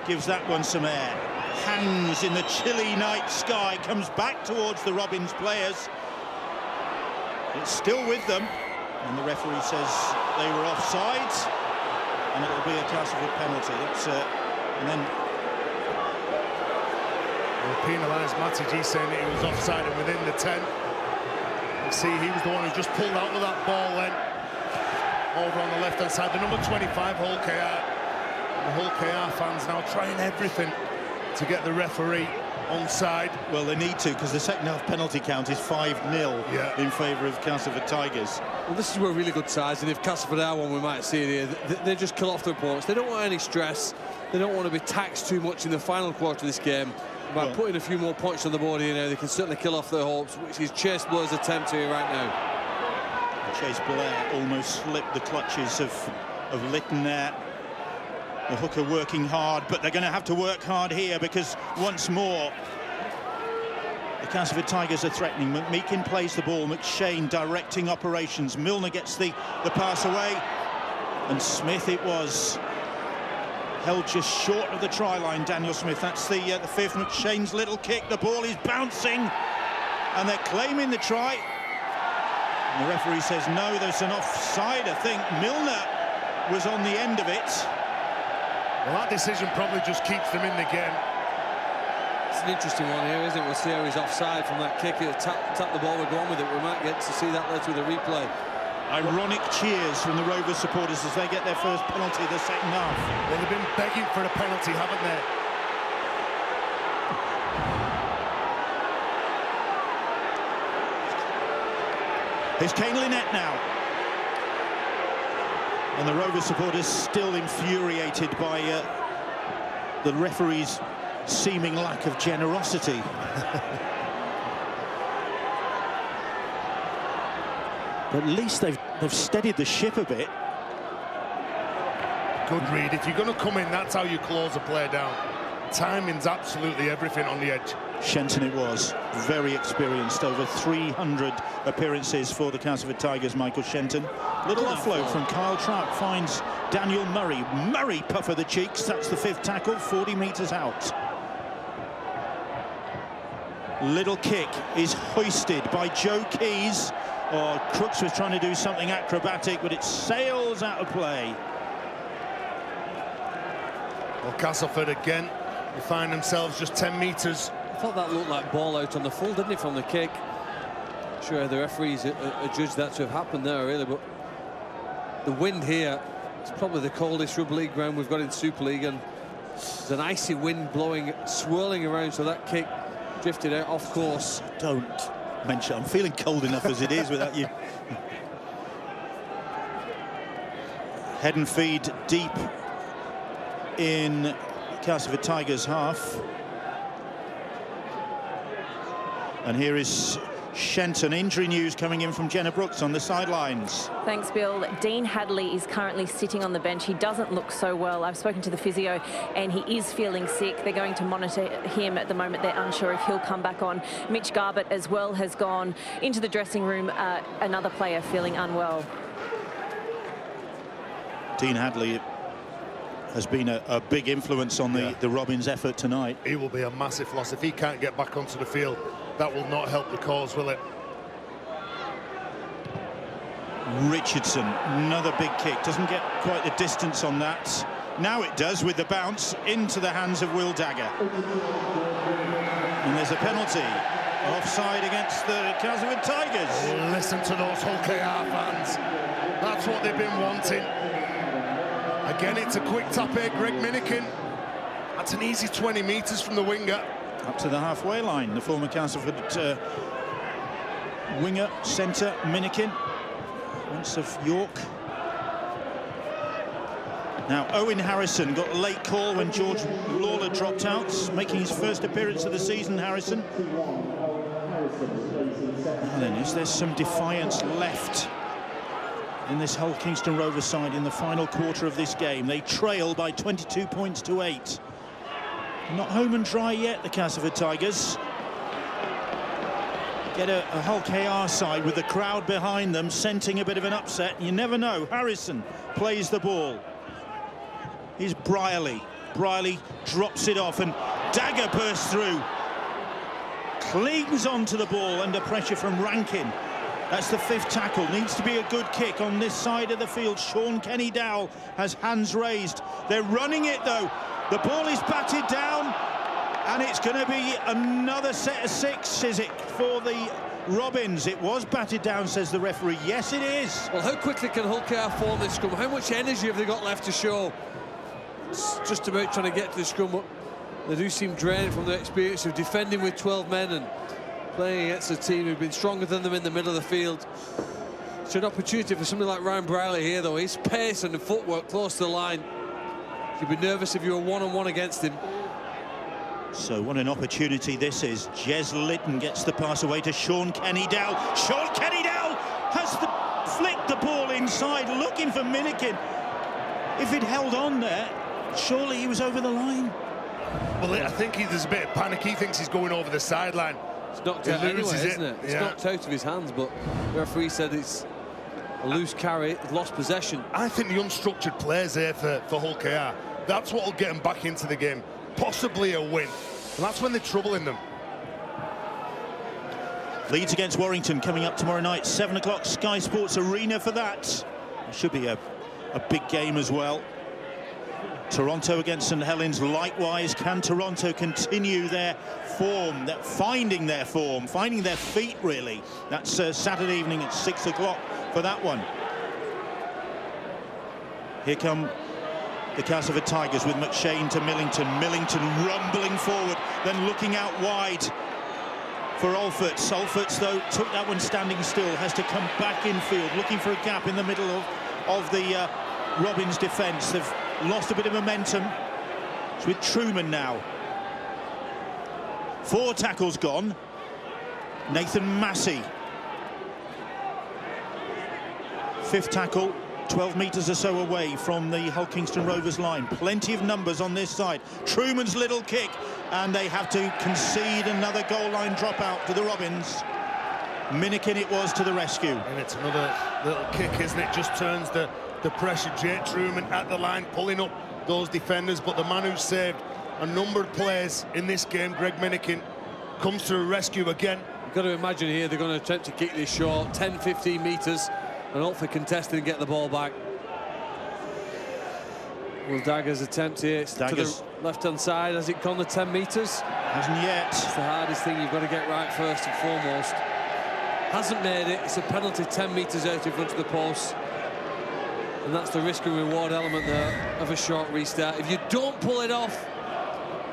gives that one some air. hangs in the chilly night sky, comes back towards the Robins players. It's still with them, and the referee says they were offside, and it'll be a Castleford penalty. And then Well, penalised Matty saying that he was offside and within the 10. You see, he was the one who just pulled out of that ball then. Over on the left-hand side, the number 25, Hull KR. The Hull KR fans now trying everything to get the referee onside. Well, they need to, because the second half penalty count is 5-0 in favour of Castleford Tigers. Well, this is where really good sides, and if Castleford are one, we might see it here. They just kill off their opponents. They don't want any stress. They don't want to be taxed too much in the final quarter of this game. By putting a few more points on the board here now, they can certainly kill off their hopes, which is Chase Blair's attempt here right now. Chase Blair almost slipped the clutches of Lytton there. The hooker working hard, but they're going to have to work hard here, because once more the Castleford Tigers are threatening. McMeekin plays the ball, McShane directing operations. Milner gets the pass away, and Smith it was. Held just short of the try line, Daniel Smith. That's the fifth. McShane's little kick. The ball is bouncing, and they're claiming the try. And the referee says no, there's an offside. I think Milner was on the end of it. Well, that decision probably just keeps them in the game. It's an interesting one here, isn't it? We'll see how he's offside from that kick. He'll tap the ball, we'll go on with it. We might get to see that later with a replay. Ironic cheers from the Rovers supporters as they get their first penalty of the second half. Well, they've been begging for a penalty, haven't they? Here's Kane Lynette now. And the Rovers supporters still infuriated by the referee's seeming lack of generosity. But at least they've steadied the ship a bit. Good read. If you're going to come in, that's how you close a player down. Timing's absolutely everything on the edge. Shenton it was, very experienced, over 300 appearances for the Castleford Tigers, Michael Shenton. Little offload from Kyle Trout finds Daniel Murray. Murray puffer the cheeks, that's the fifth tackle, 40 metres out. Little kick is hoisted by Joe Keys. Oh, Crooks was trying to do something acrobatic, but it sails out of play. Well, Castleford again, they find themselves just 10 metres. I thought that looked like ball out on the full, didn't it, from the kick? Sure, the referees adjudged that to have happened there, really, but the wind here is probably the coldest rugby league ground we've got in Super League, and there's an icy wind blowing, swirling around, so that kick drifted out off course. Don't mention, I'm feeling cold enough as it is without you. Head and feed deep in Castleford Tigers half. And here is Shenton. Injury news coming in from Jenna Brooks on the sidelines. Thanks, Bill. Dean Hadley is currently sitting on the bench. He doesn't look so well. I've spoken to the physio and he is feeling sick. They're going to monitor him at the moment. They're unsure if he'll come back on. Mitch Garbutt as well has gone into the dressing room. Another player feeling unwell. Dean Hadley has been a big influence on the Robins effort tonight. He will be a massive loss if he can't get back onto the field. That will not help the cause, will it? Richardson, another big kick. Doesn't get quite the distance on that. Now it does with the bounce into the hands of Will Dagger. And there's a penalty. Offside against the Castleford Tigers. Oh, listen to those Hull KR fans. That's what they've been wanting. Again, it's a quick tap here, Greg Minikin. That's an easy 20 metres from the winger. Up to the halfway line, the former Castleford winger, centre, Minikin. Once of York. Now, Owen Harrison got a late call when George Lawler dropped out, making his first appearance of the season, Harrison. Now then, is there some defiance left in this Hull Kingston Rovers side in the final quarter of this game? They trail by 22 points to 8. Not home and dry yet, the Castleford Tigers. Get a Hull KR side with the crowd behind them, scenting a bit of an upset. You never know. Harrison plays the ball. Here's Brierley. Briley drops it off, and Dagger bursts through. Clings onto the ball under pressure from Rankin. That's the 5th tackle. Needs to be a good kick on this side of the field. Sean Kenny-Dowell has hands raised. They're running it, though. The ball is batted down, and it's going to be another set of 6, is it, for the Robins? It was batted down, says the referee. Yes, it is. Well, how quickly can Hull KR form this scrum? How much energy have they got left to show? It's just about trying to get to the scrum, but they do seem drained from their experience of defending with 12 men and playing against a team who've been stronger than them in the middle of the field. It's an opportunity for somebody like Ryan Briley here, though. His pace and the footwork close to the line. You'd be nervous if you were one-on-one against him. So what an opportunity this is. Jez Litton gets the pass away to Sean Kenny-Dowell. Sean Kenny-Dowell has flicked the ball inside, looking for Minikin. If he'd held on there, surely he was over the line. Well, I think there's a bit of panic. He thinks he's going over the sideline. It's knocked out anyway, isn't it? It's knocked out of his hands, but the referee said it's a loose carry, lost possession. I think the unstructured players there for Hull KR, that's what will get them back into the game. Possibly a win. And that's when they're troubling them. Leeds against Warrington coming up tomorrow night, 7 o'clock, Sky Sports Arena for that. It should be a big game as well. Toronto against St Helens likewise. Can Toronto continue their form, finding their form, finding their feet, really? That's Saturday evening at 6 o'clock for that one. Here come the Castleford Tigers with McShane to Millington. Millington rumbling forward, then looking out wide for Alforts. Alforts, though, took that one standing still, has to come back infield, looking for a gap in the middle of the Robins defence. They've lost a bit of momentum. It's with Truman now. 4 tackles gone. Nathan Massey. 5th tackle, 12 metres or so away from the Hull Kingston Rovers line. Plenty of numbers on this side. Truman's little kick, and they have to concede another goal line dropout to the Robins. Minikin it was to the rescue. And it's another little kick, isn't it? Just turns the pressure. Jake Truman at the line, pulling up those defenders, but the man who saved a number of players in this game, Greg Minikin, comes to a rescue again. You've got to imagine here they're going to attempt to kick this short, 10-15 metres, and hope for contesting and get the ball back. Will Dagger's attempt here to the left-hand side? Has it gone the 10 metres? Hasn't yet. It's the hardest thing you've got to get right first and foremost. Hasn't made it. It's a penalty 10 metres out in front of the post. And that's the risk and reward element there of a short restart. If you don't pull it off,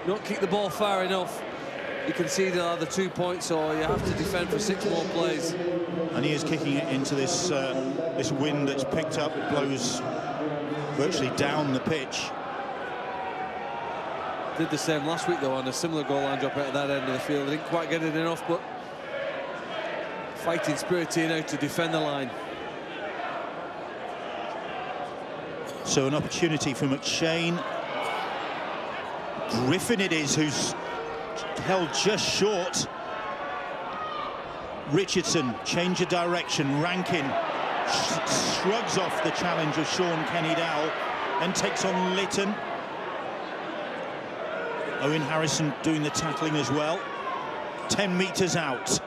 don't kick the ball far enough, you can see they'll have the 2 points, or you have to defend for 6 more plays. And he is kicking it into this this wind that's picked up. It blows virtually down the pitch. Did the same last week, though, on a similar goal line drop out at that end of the field. They didn't quite get it enough, but fighting spirit here now to defend the line. So an opportunity for McShane. Griffin it is who's held just short. Richardson, change of direction. Rankin shrugs off the challenge of Sean Kenny-Dowell and takes on Litton. Owen Harrison doing the tackling as well. 10 metres out.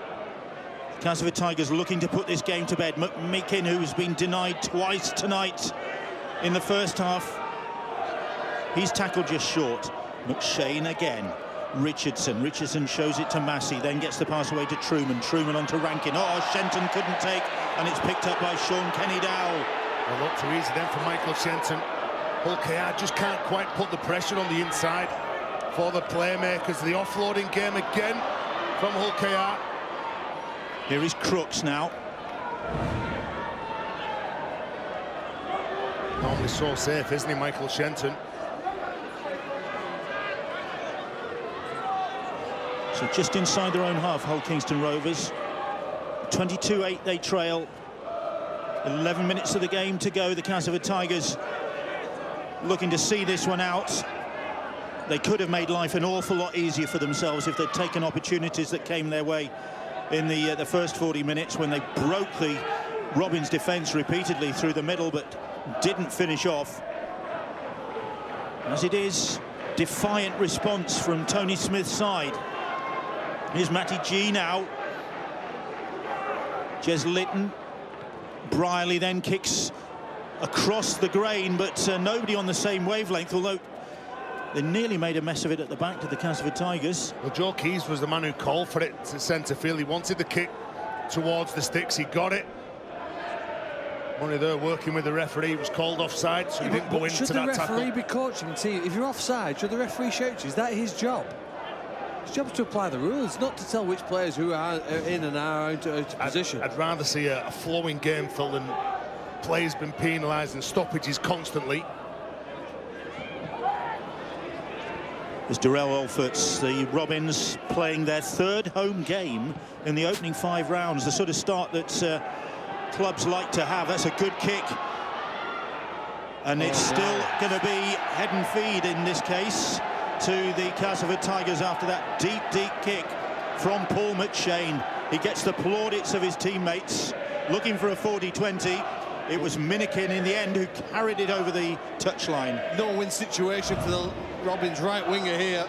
Castleford Tigers looking to put this game to bed. McMeekin, who's been denied twice tonight in the first half, he's tackled just short. McShane again. Richardson shows it to Massey, then gets the pass away to Truman. Truman onto Rankin. Oh, Shenton couldn't take, and it's picked up by Sean Kenny-Dowell. Well, look too easy then for Michael Shenton. Hull KR just can't quite put the pressure on the inside for the playmakers. The offloading game again from Hull KR. Here is Crooks now. Normally so safe, isn't he, Michael Shenton? So just inside their own half, Hull Kingston Rovers. 22-8 they trail. 11 minutes of the game to go. The Castleford Tigers looking to see this one out. They could have made life an awful lot easier for themselves if they'd taken opportunities that came their way in the first 40 minutes when they broke the Robins defence repeatedly through the middle, but didn't finish off. As it is, defiant response from Tony Smith's side. Here's Matty G now. Jez Litton. Brierley then kicks across the grain, but nobody on the same wavelength, although they nearly made a mess of it at the back to the Castleford Tigers. Well, Joe Keys was the man who called for it to centre field. He wanted the kick towards the sticks. He got it. Money there working with the referee. It was called offside, so he didn't go into that tackle. Should the referee be coaching the team? If you're offside, should the referee shout you? Is that his job? His job is to apply the rules, not to tell which players who are in and are out of position. I'd rather see a flowing game, Phil, than players been penalised and stoppages constantly. As Darrell Alforts, the Robins playing their third home game in the opening 5 rounds, the sort of start that clubs like to have. That's a good kick, and it's still going to be head and feed in this case to the Castleford Tigers after that deep kick from Paul McShane. He gets the plaudits of his teammates looking for a 40-20. It was Minikin in the end who carried it over the touchline. No-win situation for the Robins right winger here.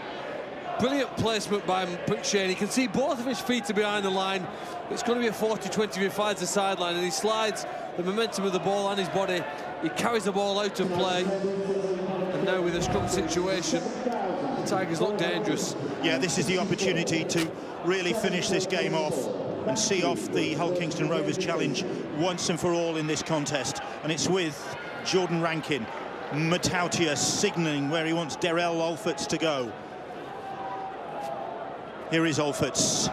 Brilliant placement by McShane. You can see both of his feet are behind the line. It's going to be a 40-20 if he finds the sideline, and he slides the momentum of the ball on his body. He carries the ball out of play, and now with a scrum situation, the Tigers look dangerous. Yeah, this is the opportunity to really finish this game off and see off the Hull Kingston Rovers challenge once and for all in this contest. And it's with Jordan Rankin, Matautia signalling where he wants Darrell Alforts to go. Here is Alforts.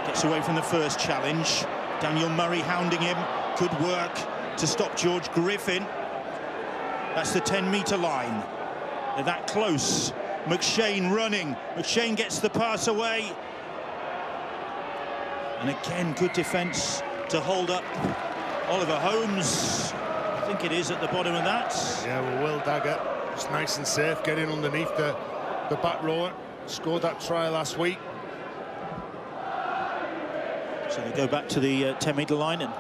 Gets away from the first challenge. Daniel Murray hounding him. Good work to stop George Griffin. That's the 10-metre line. They're that close. McShane running. McShane gets the pass away. And again, good defence to hold up Oliver Holmes. I think it is at the bottom of that. Yeah, well, Will Dagger, just nice and safe, getting underneath the back rower. Scored that try last week. So they go back to the 10-metre line and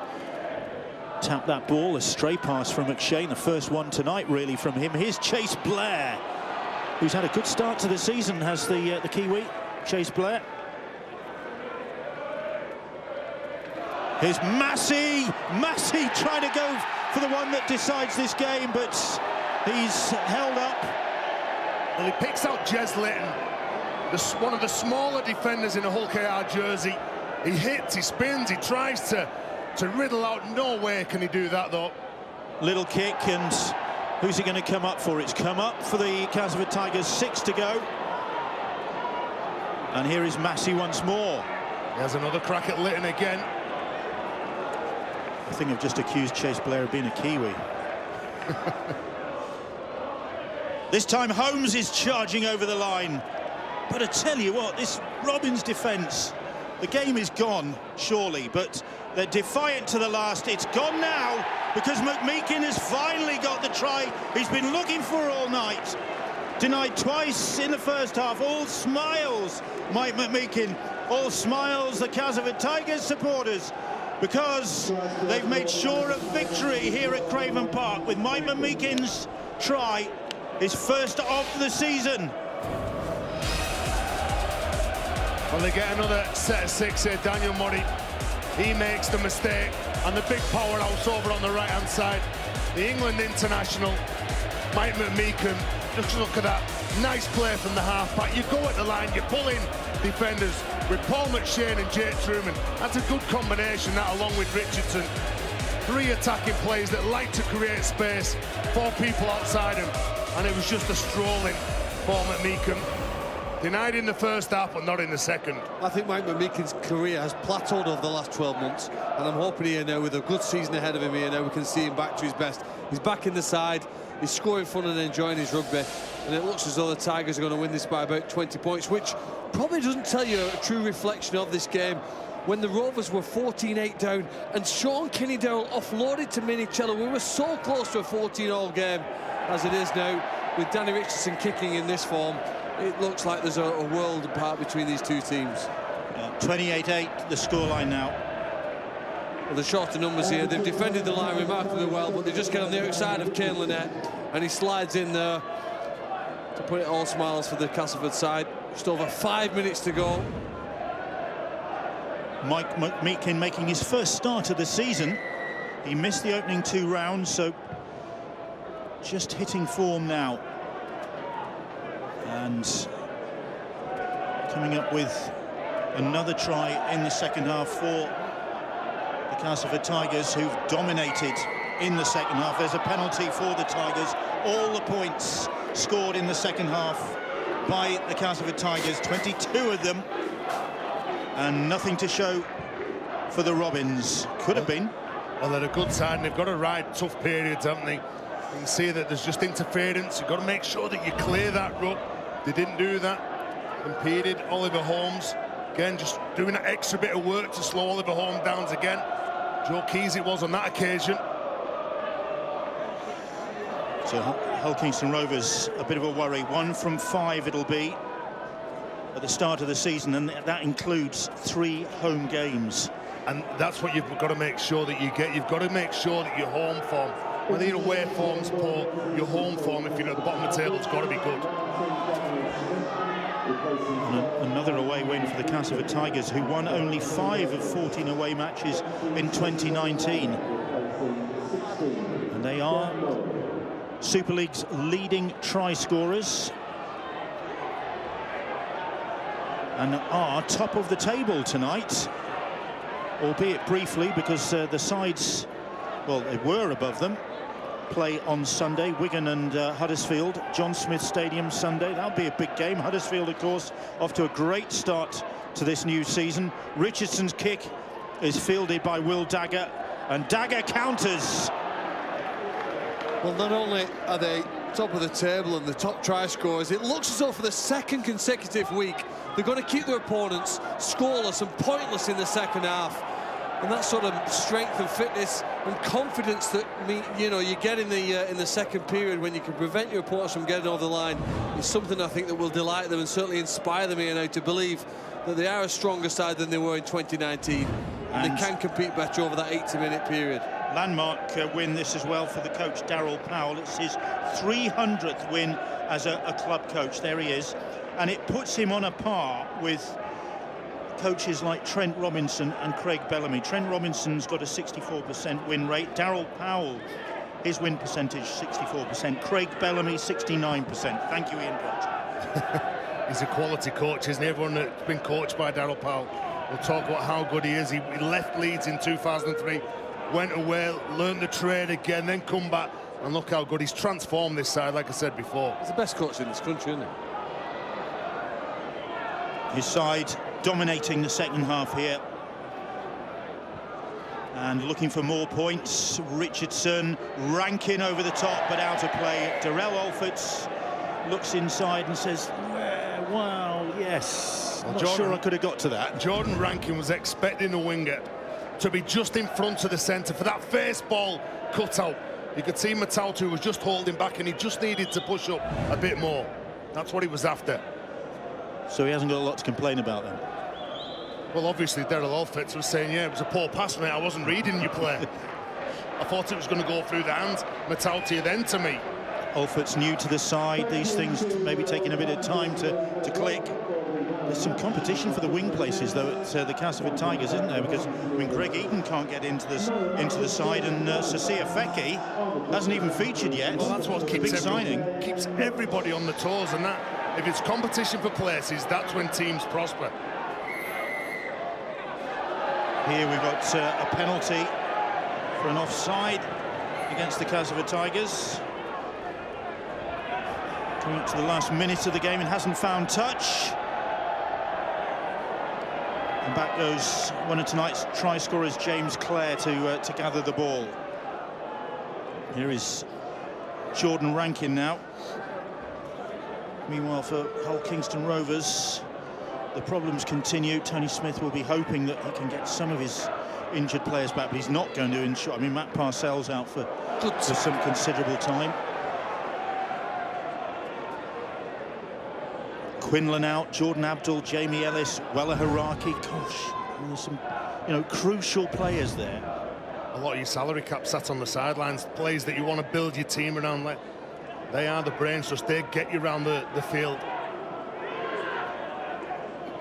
tap that ball. A stray pass from McShane, the first one tonight really from him. Here's Chase Blair, who's had a good start to the season, has the Kiwi, Chase Blair. Here's Massey trying to go for the one that decides this game, but he's held up. Well, he picks out Jez Litton, one of the smaller defenders in a Hull KR jersey. He hits, he spins, he tries to riddle out. No way can he do that, though. Little kick, and who's he going to come up for? It's come up for the Castleford Tigers, 6 to go. And here is Massey once more. There's another crack at Litton again. I think I've just accused Chase Blair of being a Kiwi. This time Holmes is charging over the line. But I tell you what, this Robins defence, the game is gone, surely, but they're defiant to the last. It's gone now because McMeekin has finally got the try he's been looking for all night. Denied twice in the first half. All smiles, Mike McMeekin. All smiles, the Castleford Tigers supporters, because they've made sure of victory here at Craven Park with Mike McMeekin's try, his first of the season. Well, they get another set of 6 here. Daniel Murray, he makes the mistake, and the big powerhouse over on the right-hand side, the England international, Mike McMeekin. Just look at that, nice play from the half-back. You go at the line, you pull in defenders with Paul McShane and Jake Truman. That's a good combination, that, along with Richardson. 3 attacking players that like to create space, 4 people outside him, and it was just a strolling Paul McMeekin. Denied in the first half, but not in the second. I think Mike McMeekin's career has plateaued over the last 12 months, and I'm hoping here now, with a good season ahead of him here now, we can see him back to his best. He's back in the side, he's scoring fun and enjoying his rugby, and it looks as though the Tigers are going to win this by about 20 points, which probably doesn't tell you a true reflection of this game. When the Rovers were 14-8 down and Sean Kinney-Dowell offloaded to Minicello, we were so close to a 14-all game as it is now. With Danny Richardson kicking in this form, it looks like there's a world apart between these two teams. 28-8 the scoreline now. the shorter numbers here. They've defended the line remarkably well, but they just get on the outside of Kane Lynette, and he slides in there to put it all smiles for the Castleford side. Just over 5 minutes to go. Mike Meakin making his first start of the season. He missed the opening 2 rounds, so just hitting form now. And coming up with another try in the second half for the Castleford Tigers, who've dominated in the second half. There's a penalty for the Tigers. All the points scored in the second half by the Castleford Tigers, 22 of them, and nothing to show for the Robins. Could have been. Well, they're a good side, and they've got to ride tough periods, haven't they? You can see that there's just interference. You've got to make sure that you clear that ruck. They didn't do that. Impeded Oliver Holmes. Again, just doing that extra bit of work to slow Oliver Holmes down again. Joe Keys it was on that occasion. So Hull Kingston Rovers, a bit of a worry. 1 from 5 it'll be at the start of the season, and that includes 3 home games. And that's what you've got to make sure that you get. You've got to make sure that your home form, whether your away form's poor, your home form, if you're at the bottom of the table, it's got to be good. And another away win for the Castleford Tigers, who won only 5 of 14 away matches in 2019. And they are Super League's leading try scorers and are top of the table tonight, albeit briefly, because the sides, well, they were above them, play on Sunday. Wigan and Huddersfield, John Smith Stadium Sunday. That'll be a big game. Huddersfield, of course, off to a great start to this new season. Richardson's kick is fielded by Will Dagger, and Dagger counters. Well, not only are they top of the table and the top try scorers, it looks as though for the second consecutive week they're going to keep their opponents scoreless and pointless in the second half. And that sort of strength and fitness and confidence that you get in the second period when you can prevent your opponents from getting over the line is something I think that will delight them and certainly inspire them here now to believe that they are a stronger side than they were in 2019 and they can compete better over that 80-minute period. Landmark win this as well for the coach Darryl Powell. It's his 300th win as a club coach. There he is, and it puts him on a par with coaches like Trent Robinson and Craig Bellamy. Trent Robinson's got a 64% win rate. Darryl Powell, his win percentage 64%. Craig Bellamy 69%. Thank you, Ian Brott. He's a quality coach, isn't he? Everyone that's been coached by Darryl Powell will talk about how good he is. He left Leeds in 2003, went away, learned the trade again, then come back, and look how good he's transformed this side, like I said before. He's the best coach in this country, isn't he? His side dominating the second half here and looking for more points. Richardson, Rankin over the top but out of play. Darrell Alfords looks inside and says, wow, yes, well, not sure I could have got to that. Jordan Rankin was expecting the winger to be just in front of the centre for that first ball cutout. You could see Matautu was just holding back and he just needed to push up a bit more. That's what he was after. So he hasn't got a lot to complain about then? Well, obviously Darrell Alfords was saying, yeah, it was a poor pass, mate. I wasn't reading your play. I thought it was going to go through the hands. Matautu then to me. Alfords new to the side. These things maybe taking a bit of time to click. There's some competition for the wing places, though, at the Castleford Tigers, isn't there? Because, I mean, Greg Eaton can't get into the side, and Sasia Feki hasn't even featured yet. Well, that's what keeps keeps everybody on the toes, and that, if it's competition for places, that's when teams prosper. Here we've got a penalty for an offside against the Castleford Tigers. Coming up to the last minute of the game and hasn't found touch. And back goes one of tonight's try scorers, James Clare, to gather the ball. Here is Jordan Rankin now. Meanwhile, for Hull Kingston Rovers, the problems continue. Tony Smith will be hoping that he can get some of his injured players back, but he's not going to ensure. I mean, Matt Parcell's out for some considerable time. Quinlan out, Jordan Abdul, Jamie Ellis, Wella Haraki. Gosh, there's some crucial players there. A lot of your salary cap sat on the sidelines, players that you want to build your team around. They are the brains trust. They get you around the field.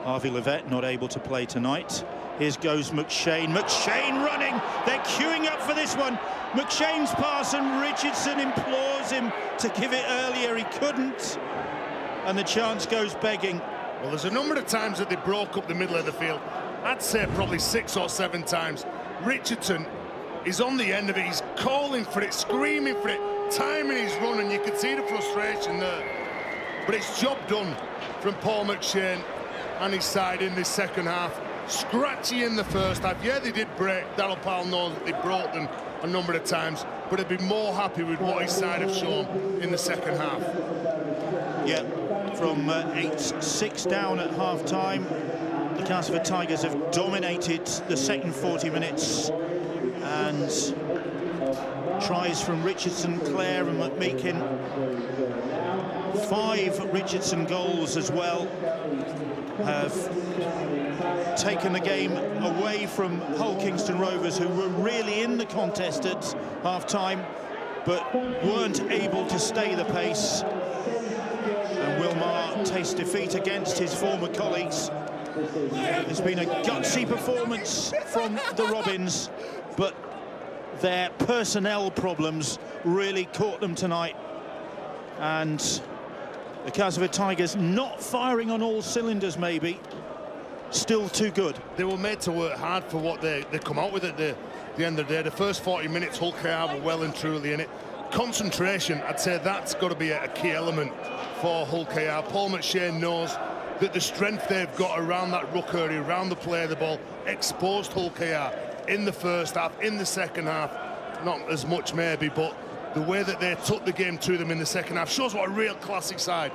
Harvey Levett not able to play tonight. Here goes McShane. McShane running. They're queuing up for this one. McShane's pass, and Richardson implores him to give it earlier. He couldn't. And the chance goes begging. Well, there's a number of times that they broke up the middle of the field. I'd say probably 6 or 7 times. Richardson is on the end of it. He's calling for it, screaming for it, timing his run, and you can see the frustration there. But it's job done from Paul McShane and his side in this second half. Scratchy in the first half. Yeah, they did break. Darryl Powell knows that they broke them a number of times, but I'd be more happy with what his side have shown in the second half. Yeah, from 8-6 down at half-time, the Castleford Tigers have dominated the second 40 minutes, and tries from Richardson, Clare and McMeekin. 5 Richardson goals as well have taken the game away from Hull Kingston Rovers, who were really in the contest at half-time but weren't able to stay the pace. And Wilmar tastes defeat against his former colleagues. It's been a gutsy performance from the Robins, but their personnel problems really caught them tonight, and the Castleford Tigers not firing on all cylinders, maybe. Still too good. They were made to work hard for what they come out with at the end of the day. The first 40 minutes, Hull KR were well and truly in it. Concentration, I'd say that's got to be a key element for Hull KR. Paul McShane knows that the strength they've got around that ruck area, around the play of the ball, exposed Hull KR in the first half, in the second half. Not as much maybe, but the way that they took the game to them in the second half shows what a real classic side